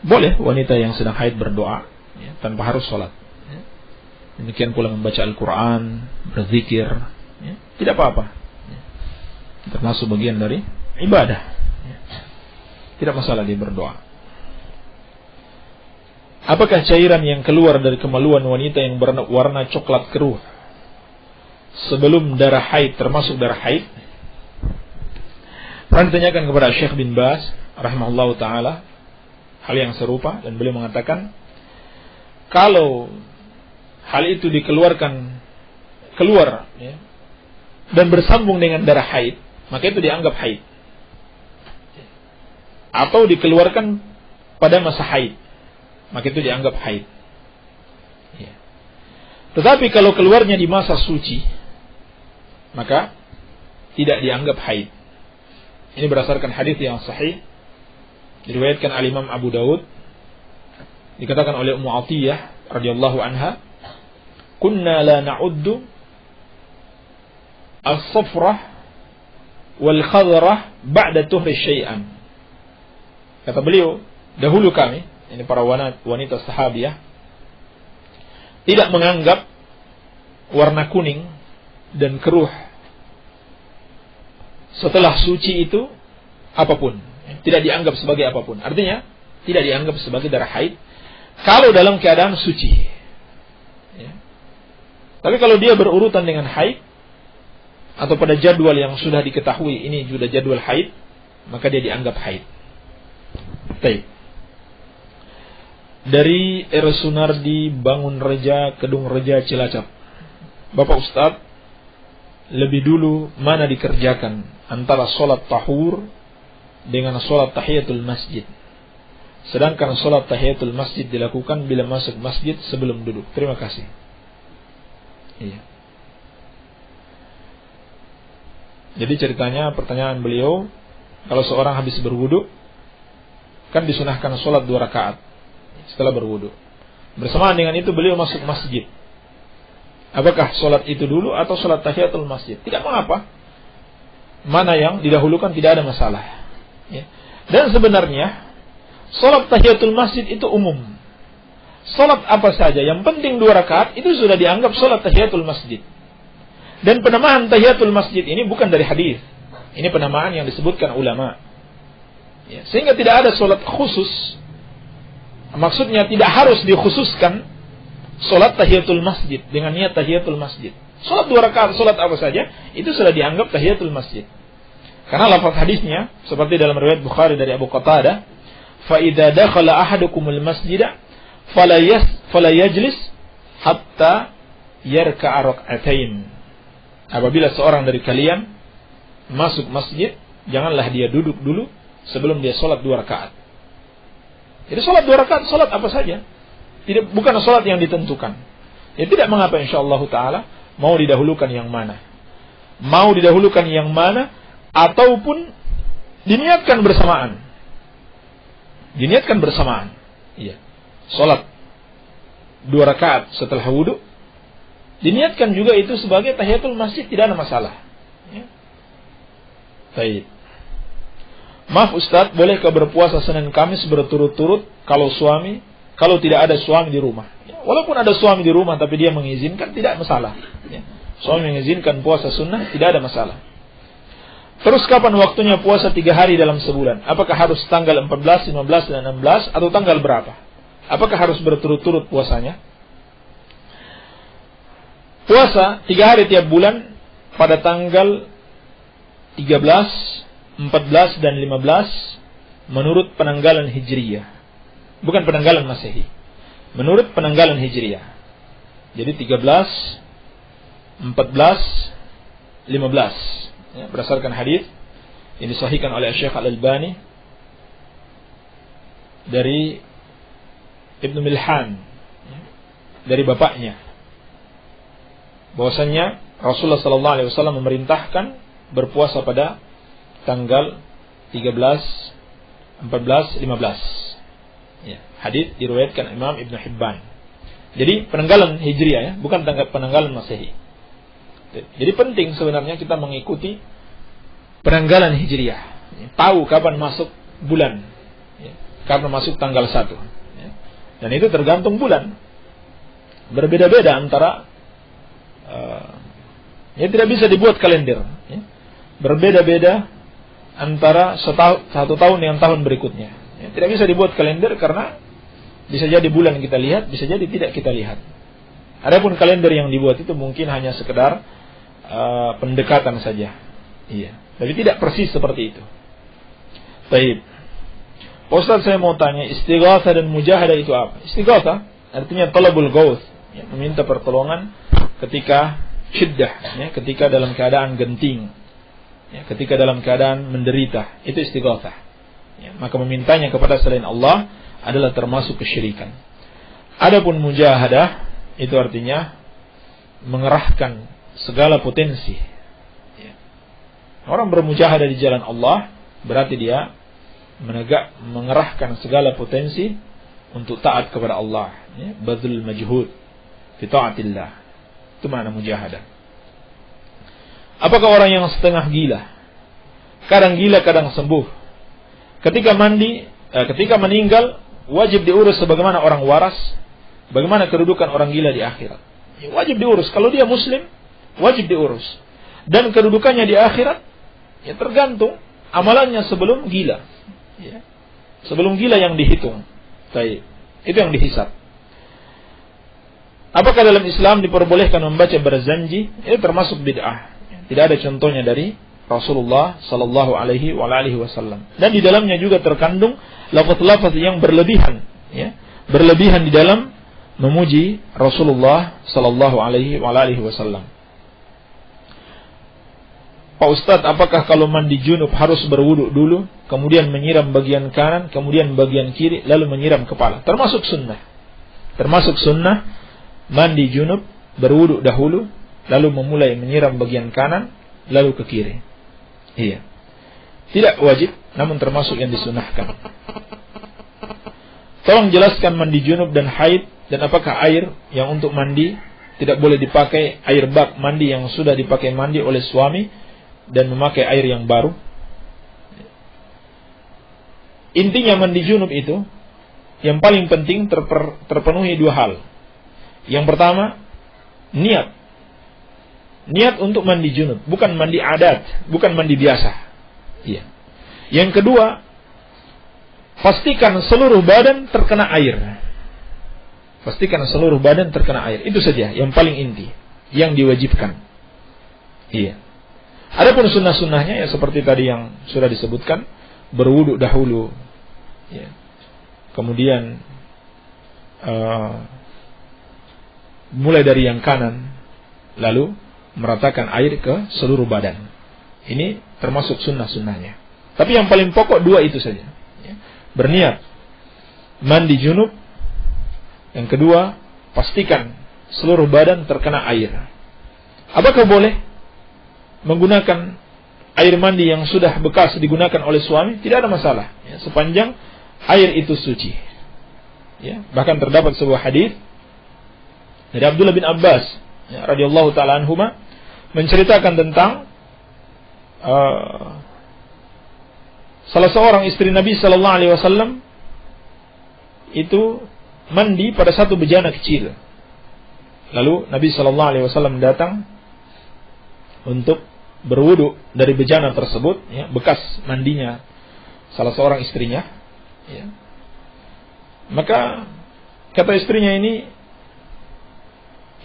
Boleh wanita yang sedang haid berdoa, ya, tanpa harus sholat, ya. Demikian pula membaca Al-Quran, berzikir, ya, tidak apa-apa, ya. Termasuk bagian dari ibadah, ya. Tidak masalah dia berdoa. Apakah cairan yang keluar dari kemaluan wanita yang berwarna coklat keruh sebelum darah haid termasuk darah haid? Pernah ditanyakan kepada Syekh bin Baz rahimahullah ta'ala hal yang serupa, dan beliau mengatakan, kalau hal itu keluar, ya, dan bersambung dengan darah haid, maka itu dianggap haid, atau dikeluarkan pada masa haid, maka itu dianggap haid, ya. Tetapi kalau keluarnya di masa suci, maka tidak dianggap haid. Ini berdasarkan hadis yang sahih diriwayatkan oleh Imam Abu Daud, dikatakan oleh Ummu Atiyah radhiyallahu anha, "Kunna la na'uddu as-safrah wal khadrah ba'da tuhri syai'an." Kata beliau, dahulu kami, ini para wanita sahabiah, tidak menganggap warna kuning dan keruh setelah suci itu apapun, tidak dianggap sebagai apapun. Artinya tidak dianggap sebagai darah haid kalau dalam keadaan suci, ya. Tapi kalau dia berurutan dengan haid atau pada jadwal yang sudah diketahui ini sudah jadwal haid, maka dia dianggap haid. Baik. Dari R. Sunardi, Bangun Reja, Kedung Reja, Cilacap. Bapak Ustadz, lebih dulu mana dikerjakan antara sholat tahur dengan sholat tahiyatul masjid? Sedangkan sholat tahiyatul masjid dilakukan bila masuk masjid sebelum duduk. Terima kasih. Iya. Jadi ceritanya, pertanyaan beliau, kalau seorang habis berwudu, kan disunahkan sholat 2 rakaat setelah berwudu. Bersamaan dengan itu beliau masuk masjid. Apakah sholat itu dulu atau sholat tahiyatul masjid? Tidak mengapa. Mana yang didahulukan tidak ada masalah. Ya. Dan sebenarnya sholat tahiyatul masjid itu umum. Sholat apa saja, yang penting 2 rakaat itu sudah dianggap sholat tahiyatul masjid. Dan penamaan tahiyatul masjid ini bukan dari hadis. Ini penamaan yang disebutkan ulama. Ya. Sehingga tidak ada sholat khusus. Maksudnya tidak harus dikhususkan sholat tahiyatul masjid dengan niat tahiyatul masjid. Sholat 2 rakaat, sholat apa saja itu sudah dianggap tahiyatul masjid. Karena lafaz hadisnya seperti dalam riwayat Bukhari dari Abu Qatadah, fa idza dakhala ahadukumul masjida fala yajlis hatta yarka'a rak'atain. Apabila seorang dari kalian masuk masjid, janganlah dia duduk dulu sebelum dia sholat 2 rakaat. Jadi sholat 2 rakaat, sholat apa saja. Bukan sholat yang ditentukan. Ya tidak mengapa insyaallah ta'ala mau didahulukan yang mana. Mau didahulukan yang mana ataupun diniatkan bersamaan. Diniatkan bersamaan. Iya. Sholat 2 rakaat setelah wudu. Diniatkan juga itu sebagai tahiyatul masjid, tidak ada masalah. Ya. Baik. Maaf Ustaz, bolehkah berpuasa Senin Kamis berturut-turut kalau tidak ada suami di rumah? Ya, walaupun ada suami di rumah tapi dia mengizinkan, tidak masalah. Ya. Suami mengizinkan puasa sunnah, tidak ada masalah. Terus kapan waktunya puasa 3 hari dalam sebulan? Apakah harus tanggal 14, 15, dan 16 atau tanggal berapa? Apakah harus berturut-turut puasanya? Puasa 3 hari tiap bulan pada tanggal 13, 14, dan 15 menurut penanggalan Hijriyah. Bukan penanggalan Masehi. Menurut penanggalan Hijriyah. Jadi 13, 14, 15. Ya, berdasarkan hadis yang disahihkan oleh Syekh Al-Albani dari Ibnu Milhan, dari bapaknya, bahwasanya Rasulullah sallallahu alaihi wasallam memerintahkan berpuasa pada tanggal 13, 14, 15. Ya, hadis diriwayatkan Imam Ibnu Hibban. Jadi penanggalan Hijriah ya, bukan penanggalan Masehi. Jadi penting sebenarnya kita mengikuti penanggalan Hijriah. Ya, tahu kapan masuk bulan. Ya, kapan masuk tanggal 1. Ya. Dan itu tergantung bulan. Berbeda-beda antara ya tidak bisa dibuat kalender. Ya. Berbeda-beda antara satu tahun dengan tahun berikutnya. Ya, tidak bisa dibuat kalender karena bisa jadi bulan kita lihat, bisa jadi tidak kita lihat. Adapun kalender yang dibuat itu mungkin hanya sekedar pendekatan saja. Iya, tapi tidak persis seperti itu. Baik. Ustaz, saya mau tanya, istighatsah dan mujahadah itu apa? Istighatsah artinya talabul ghauth, ya, meminta pertolongan ketika syiddah, ya, ketika dalam keadaan genting, ya, ketika dalam keadaan menderita, itu istighatsah. Ya, maka memintanya kepada selain Allah adalah termasuk kesyirikan. Adapun mujahadah itu artinya mengerahkan segala potensi. Ya. Orang bermujahadah di jalan Allah berarti dia mengerahkan segala potensi untuk taat kepada Allah. Ya. Badlul majhud fi ta'atillah. Itu makna mujahadah. Apakah orang yang setengah gila? Kadang gila, kadang sembuh. Ketika meninggal wajib diurus sebagaimana orang waras. Bagaimana kedudukan orang gila di akhirat? Ya, wajib diurus. Kalau dia muslim, wajib diurus. Dan kedudukannya di akhirat ya tergantung amalannya sebelum gila. Ya. Sebelum gila yang dihitung. Baik. Itu yang dihisab. Apakah dalam Islam diperbolehkan membaca berzanji? Ini termasuk bid'ah. Tidak ada contohnya dari Rasulullah sallallahu alaihi wasallam. Dan di dalamnya juga terkandung lafaz-lafaz yang berlebihan, ya. Berlebihan di dalam memuji Rasulullah sallallahu alaihi wasallam. Pak Ustadz, apakah kalau mandi junub harus berwudu dulu, kemudian menyiram bagian kanan, kemudian bagian kiri, lalu menyiram kepala? Termasuk sunnah. Termasuk sunnah mandi junub, berwudu dahulu, lalu memulai menyiram bagian kanan, lalu ke kiri. Iya. Tidak wajib, namun termasuk yang disunahkan. Tolong jelaskan mandi junub dan haid, dan apakah air yang untuk mandi tidak boleh dipakai air bak mandi yang sudah dipakai mandi oleh suami dan memakai air yang baru. Intinya mandi junub itu yang paling penting terpenuhi dua hal. Yang pertama, niat. Niat untuk mandi junub, bukan mandi adat, bukan mandi biasa. Iya. Yang kedua, pastikan seluruh badan terkena air. Pastikan seluruh badan terkena air. Itu saja yang paling inti, yang diwajibkan. Iya. Adapun sunnah-sunnahnya ya seperti tadi yang sudah disebutkan, berwudu dahulu. Ya. Kemudian mulai dari yang kanan, lalu meratakan air ke seluruh badan. Ini termasuk sunnah-sunnahnya. Tapi yang paling pokok dua itu saja. Ya. Berniat mandi junub. Yang kedua, pastikan seluruh badan terkena air. Apakah boleh menggunakan air mandi yang sudah bekas digunakan oleh suami? Tidak ada masalah, ya, sepanjang air itu suci. Ya, bahkan terdapat sebuah hadis dari Abdullah bin Abbas, ya, radhiyallahu taala anhuma, menceritakan tentang salah seorang istri Nabi sallallahu alaihi wasallam itu mandi pada satu bejana kecil. Lalu Nabi sallallahu alaihi wasallam datang untuk berwudu dari bejana tersebut, ya, bekas mandinya salah seorang istrinya, ya. Maka kata istrinya ini,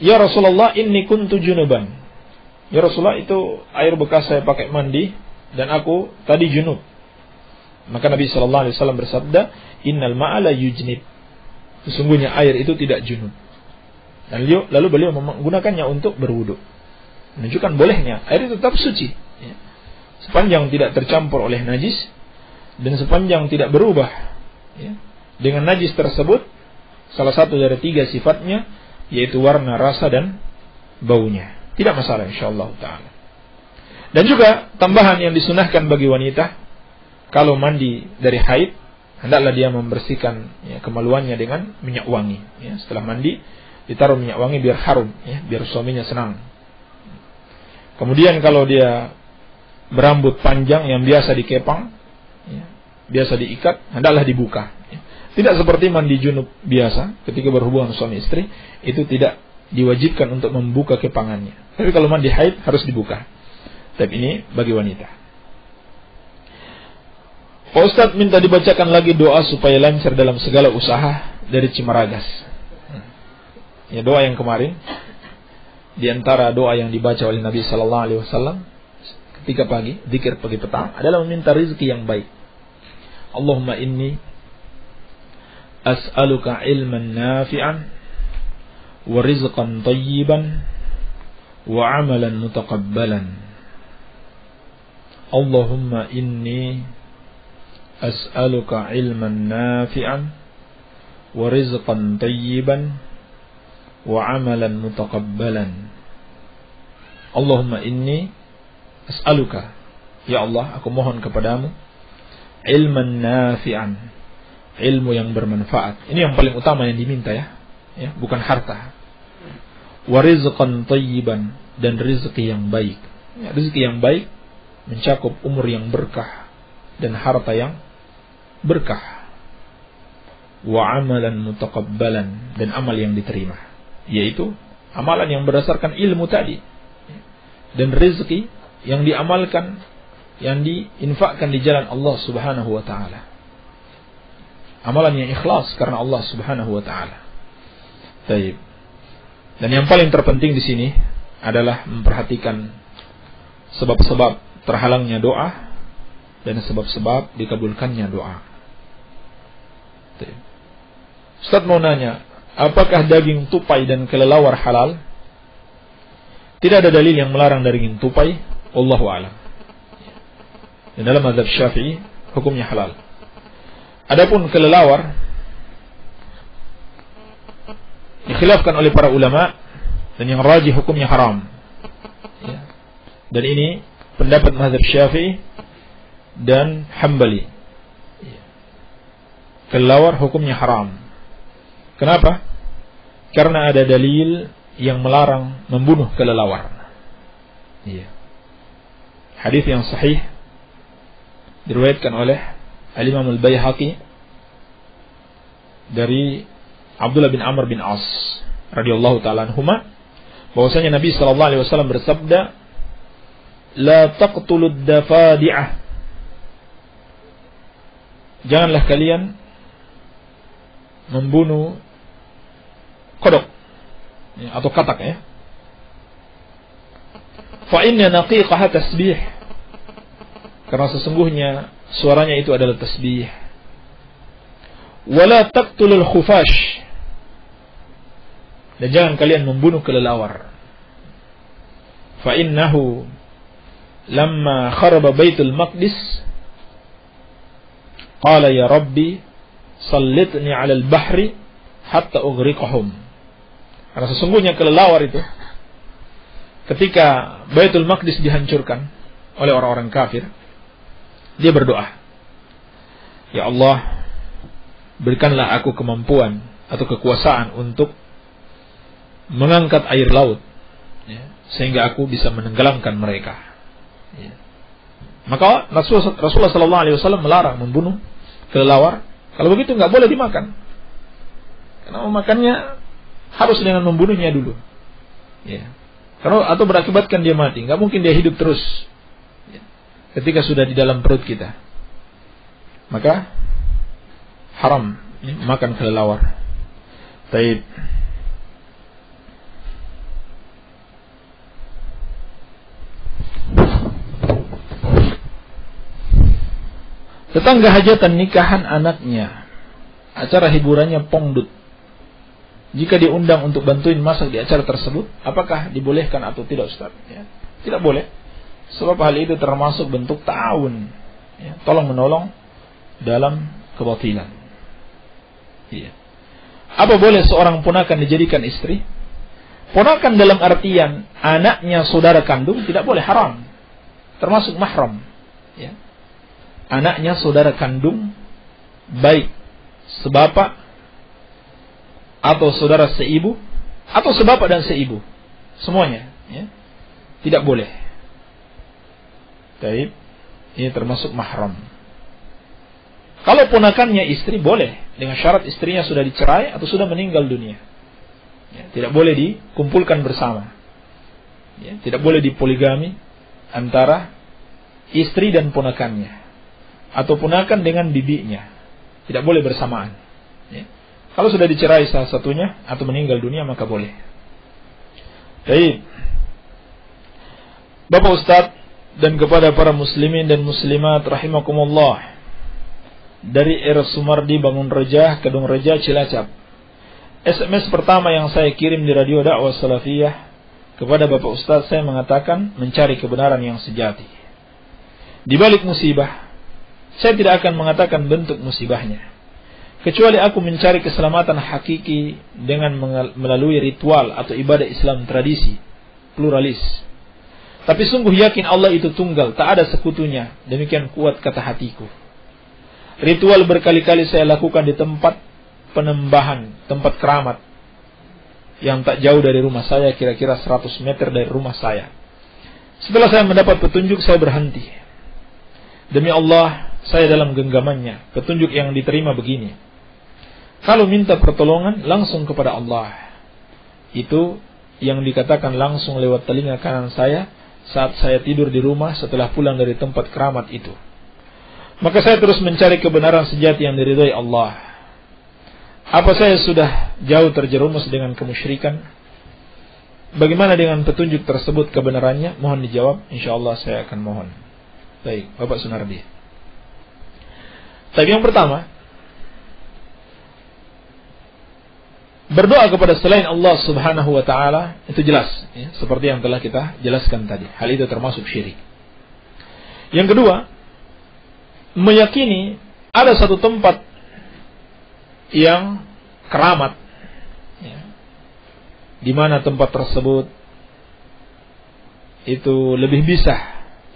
"Ya Rasulullah, inni kuntu junuban." Ya Rasulullah, itu air bekas saya pakai mandi dan aku tadi junub. Maka Nabi sallallahu alaihi wasallam bersabda, "Innal ma'a la yujnib." Sesungguhnya air itu tidak junub. Dan lalu beliau menggunakannya untuk berwudu, menunjukkan bolehnya. Air itu tetap suci, ya, sepanjang tidak tercampur oleh najis dan sepanjang tidak berubah, ya, dengan najis tersebut salah satu dari tiga sifatnya, yaitu warna, rasa, dan baunya. Tidak masalah insyaallah ta'ala. Dan juga tambahan yang disunahkan bagi wanita, kalau mandi dari haid, hendaklah dia membersihkan, ya, kemaluannya dengan minyak wangi. Ya, setelah mandi ditaruh minyak wangi biar harum, ya, biar suaminya senang. Kemudian kalau dia berambut panjang yang biasa dikepang, ya, biasa diikat, hendaklah dibuka. Ya. Tidak seperti mandi junub biasa ketika berhubungan suami istri, itu tidak diwajibkan untuk membuka kepangannya. Tapi kalau mandi haid harus dibuka. Tapi ini bagi wanita. Pak Ustadz minta dibacakan lagi doa supaya lancar dalam segala usaha dari Cimaragas. Ya, doa yang kemarin, di antara doa yang dibaca oleh Nabi sallallahu alaihi wasallam ketika pagi, zikir pagi petang, adalah meminta rezeki yang baik. Allahumma inni as'aluka ilman nafi'an wa rizqan tayyiban wa amalan mutaqabbalan. Allahumma inni as'aluka ilman nafi'an wa rizqan tayyiban wa amalan mutaqabbalan. Allahumma inni as'aluka, ya Allah, aku mohon kepadamu, ilman nafi'an, ilmu yang bermanfaat. Ini yang paling utama yang diminta, ya, bukan harta. Wa rizqan tayyiban, dan rezeki yang baik. Ya, rezeki yang baik mencakup umur yang berkah dan harta yang berkah. Wa amalan mutaqabbalan, dan amal yang diterima, yaitu amalan yang berdasarkan ilmu tadi, dan rezeki yang diamalkan, yang diinfakkan di jalan Allah Subhanahu wa taala. Amalan yang ikhlas karena Allah Subhanahu wa taala. Baik. Dan yang paling terpenting di sini adalah memperhatikan sebab-sebab terhalangnya doa dan sebab-sebab dikabulkannya doa. Ustaz mau nanya, apakah daging tupai dan kelelawar halal? Tidak ada dalil yang melarang daging tupai, wallahu a'lam. Dan dalam mazhab Syafi'i hukumnya halal. Adapun kelelawar dikhilafkan oleh para ulama, dan yang rajih hukumnya haram. Ya. Dan ini pendapat mazhab Syafi'i dan Hambali. Kelelawar hukumnya haram. Kenapa? Karena ada dalil yang melarang membunuh kelelawar. Iya. Hadis yang sahih diriwayatkan oleh Al-Imam Al-Baihaqi dari Abdullah bin Amr bin As radhiyallahu taala anhuma, bahwasanya Nabi sallallahu alaihi wasallam bersabda, "La taqtulud dafadi'ah." Janganlah kalian membunuh kodok atau katak ya. Fa inna naqiqaha tasbih. Karena sesungguhnya suaranya itu adalah tasbih. Wala taqtulul khufash. Dan jangan kalian membunuh kelelawar. Fa innahu lamma kharaba Baitul Maqdis qala ya Rabbi sallitni 'alal bahri hatta ughriqahum. Karena sesungguhnya kelelawar itu ketika Baitul Maqdis dihancurkan oleh orang-orang kafir, dia berdoa, "Ya Allah, berikanlah aku kemampuan atau kekuasaan untuk mengangkat air laut ya, sehingga aku bisa menenggelamkan mereka." Ya. Maka Rasulullah SAW melarang membunuh kelelawar. Kalau begitu nggak boleh dimakan, karena memakannya harus dengan membunuhnya dulu. Ya. Karena atau berakibatkan dia mati. Nggak mungkin dia hidup terus ya, ketika sudah di dalam perut kita. Maka haram ya, makan kelelawar. Taib. Tetangga hajatan nikahan anaknya, acara hiburannya pongdut. Jika diundang untuk bantuin masak di acara tersebut, apakah dibolehkan atau tidak, Ustaz? Ya, tidak boleh. Sebab hal itu termasuk bentuk ta'awun, ya, tolong menolong dalam kebatilan. Ya. Apa boleh seorang ponakan dijadikan istri? Ponakan dalam artian anaknya saudara kandung tidak boleh, haram. Termasuk mahram. Ya. Anaknya saudara kandung, baik sebapak atau saudara seibu atau sebapak dan seibu, semuanya ya, tidak boleh. Taib, ini termasuk mahram. Kalau ponakannya istri boleh, dengan syarat istrinya sudah dicerai atau sudah meninggal dunia ya, tidak boleh dikumpulkan bersama ya, tidak boleh dipoligami antara istri dan ponakannya, atau ponakan dengan bibinya, tidak boleh bersamaan ya. Kalau sudah dicerai salah satunya atau meninggal dunia maka boleh. Baik, Bapak Ustadz dan kepada para muslimin dan muslimat rahimakumullah, dari R. Sumardi Bangunreja, Kedung Reja, Cilacap. SMS pertama yang saya kirim di Radio Dakwah Salafiyah kepada Bapak Ustadz, saya mengatakan mencari kebenaran yang sejati. Di balik musibah, saya tidak akan mengatakan bentuk musibahnya, kecuali aku mencari keselamatan hakiki dengan melalui ritual atau ibadah Islam tradisi, pluralis. Tapi sungguh yakin Allah itu tunggal, tak ada sekutunya, demikian kuat kata hatiku. Ritual berkali-kali saya lakukan di tempat penembahan, tempat keramat, yang tak jauh dari rumah saya, kira-kira 100 meter dari rumah saya. Setelah saya mendapat petunjuk, saya berhenti. Demi Allah, saya dalam genggamannya. Petunjuk yang diterima begini: kalau minta pertolongan langsung kepada Allah. Itu yang dikatakan langsung lewat telinga kanan saya saat saya tidur di rumah setelah pulang dari tempat keramat itu. Maka saya terus mencari kebenaran sejati yang diridhai Allah. Apa saya sudah jauh terjerumus dengan kemusyrikan? Bagaimana dengan petunjuk tersebut kebenarannya? Mohon dijawab, insyaallah saya akan mohon. Baik, Bapak Sunardi. Tapi yang pertama, berdoa kepada selain Allah Subhanahu wa taala itu jelas ya, seperti yang telah kita jelaskan tadi. Hal itu termasuk syirik. Yang kedua, meyakini ada satu tempat yang keramat ya, di mana tempat tersebut itu lebih bisa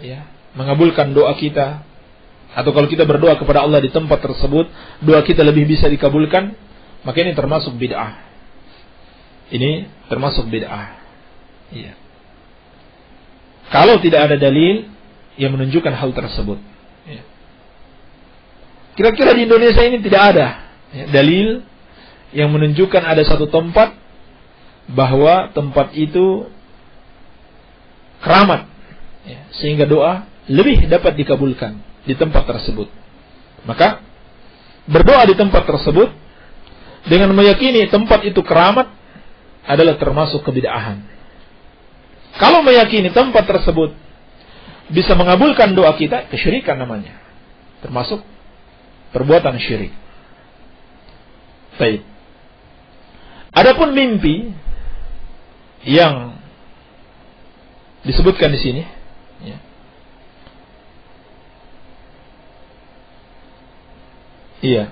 ya, mengabulkan doa kita, atau kalau kita berdoa kepada Allah di tempat tersebut doa kita lebih bisa dikabulkan, maka ini termasuk bid'ah. ini termasuk bid'ah. Iya. Kalau tidak ada dalil yang menunjukkan hal tersebut. Iya. Kira-kira di Indonesia ini tidak ada dalil yang menunjukkan ada satu tempat bahwa tempat itu keramat, sehingga doa lebih dapat dikabulkan di tempat tersebut. Maka berdoa di tempat tersebut dengan meyakini tempat itu keramat adalah termasuk kebid'ahan. Kalau meyakini tempat tersebut bisa mengabulkan doa kita, kesyirikan namanya, termasuk perbuatan syirik. Baik. Adapun mimpi yang disebutkan di sini, ya. Iya.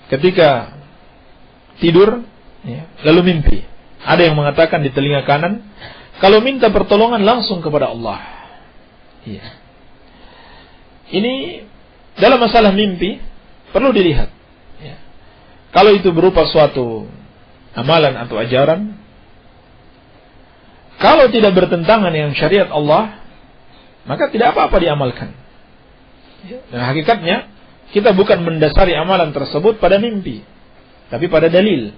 Ketika tidur, ya, lalu mimpi. Ada yang mengatakan di telinga kanan, kalau minta pertolongan langsung kepada Allah. Iya. Ini dalam masalah mimpi perlu dilihat. Ya. Kalau itu berupa suatu amalan atau ajaran, kalau tidak bertentangan dengan syariat Allah, maka tidak apa-apa diamalkan. Dan hakikatnya kita bukan mendasari amalan tersebut pada mimpi, tapi pada dalil.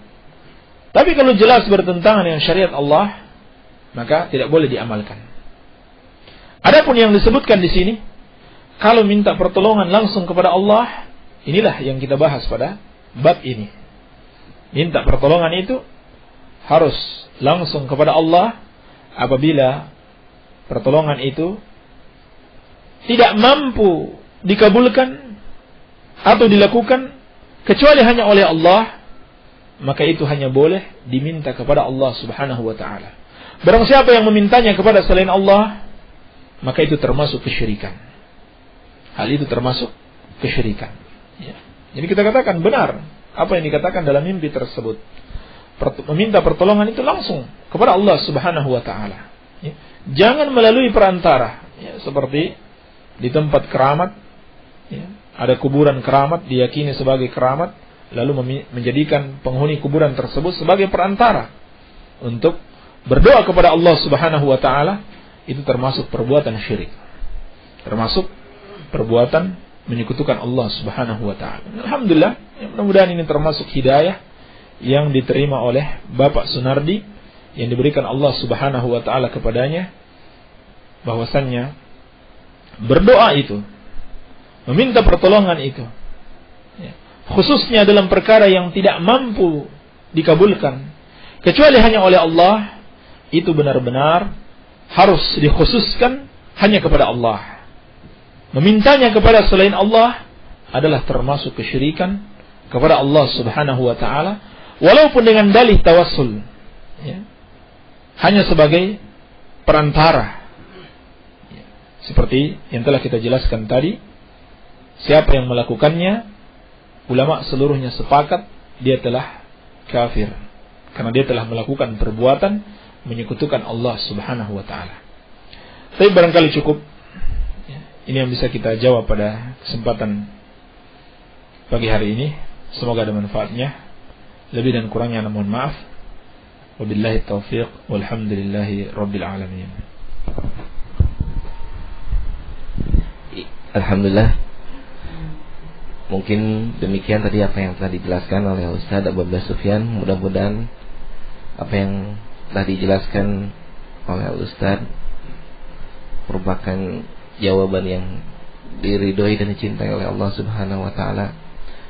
Tapi kalau jelas bertentangan dengan syariat Allah, maka tidak boleh diamalkan. Adapun yang disebutkan di sini, kalau minta pertolongan langsung kepada Allah, inilah yang kita bahas pada bab ini. Minta pertolongan itu harus langsung kepada Allah apabila pertolongan itu tidak mampu dikabulkan atau dilakukan kecuali hanya oleh Allah, maka itu hanya boleh diminta kepada Allah Subhanahu wa ta'ala. Barang siapa yang memintanya kepada selain Allah, maka itu termasuk kesyirikan. Hal itu termasuk kesyirikan. Ya. Jadi kita katakan benar apa yang dikatakan dalam mimpi tersebut. Meminta pertolongan itu langsung kepada Allah Subhanahu wa ta'ala. Ya. Jangan melalui perantara, ya, seperti di tempat keramat, ya, ada kuburan keramat diyakini sebagai keramat, lalu menjadikan penghuni kuburan tersebut sebagai perantara untuk berdoa kepada Allah Subhanahu wa ta'ala. Itu termasuk perbuatan syirik, termasuk perbuatan menyekutukan Allah Subhanahu wa ta'ala. Alhamdulillah, mudah-mudahan ini termasuk hidayah yang diterima oleh Bapak Sunardi, yang diberikan Allah Subhanahu wa ta'ala kepadanya, bahwasannya berdoa itu, meminta pertolongan itu, ya, khususnya dalam perkara yang tidak mampu dikabulkan kecuali hanya oleh Allah, itu benar-benar harus dikhususkan hanya kepada Allah. Memintanya kepada selain Allah adalah termasuk kesyirikan kepada Allah Subhanahu wa ta'ala, walaupun dengan dalih tawassul, ya, hanya sebagai perantara, ya, seperti yang telah kita jelaskan tadi. Siapa yang melakukannya, ulama seluruhnya sepakat dia telah kafir, karena dia telah melakukan perbuatan menyekutukan Allah Subhanahu wa ta'ala. Tapi barangkali cukup, ya, ini yang bisa kita jawab pada kesempatan pagi hari ini. Semoga ada manfaatnya. Lebih dan kurangnya mohon maaf. Wabillahi taufiq, walhamdulillahi rabbil alamin. Alhamdulillah. Mungkin demikian tadi apa yang telah dijelaskan oleh Ustaz Abdullah Sufyan. Mudah-mudahan apa yang telah dijelaskan oleh Ustaz merupakan jawaban yang diridhoi dan dicintai oleh Allah Subhanahu wa ta'ala.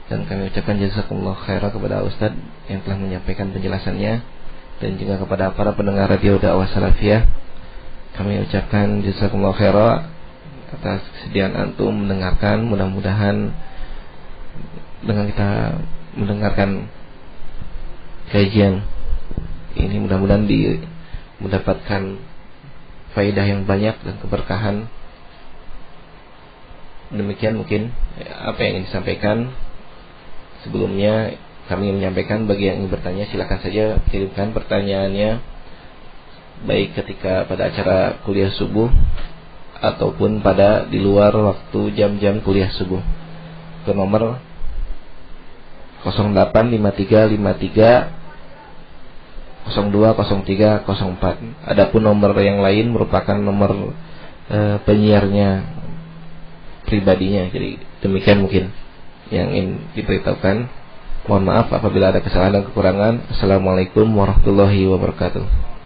Dan kami ucapkan jazakumullah khairan kepada Ustaz yang telah menyampaikan penjelasannya, dan juga kepada para pendengar radio Dakwah Salafiyah. Kami ucapkan jazakumullah khairan atas kesediaan antum mendengarkan. Mudah-mudahan dengan kita mendengarkan kajian ini, mudah-mudahan mendapatkan faedah yang banyak dan keberkahan. Demikian mungkin apa yang ingin disampaikan. Sebelumnya kami menyampaikan, bagi yang ingin bertanya silakan saja kirimkan pertanyaannya, baik ketika pada acara kuliah subuh ataupun pada di luar waktu jam-jam kuliah subuh, ke nomor 085353 020304. Adapun nomor yang lain merupakan nomor penyiarnya pribadinya. Jadi demikian mungkin yang ingin diberitahukan. Mohon maaf apabila ada kesalahan dan kekurangan. Assalamualaikum warahmatullahi wabarakatuh.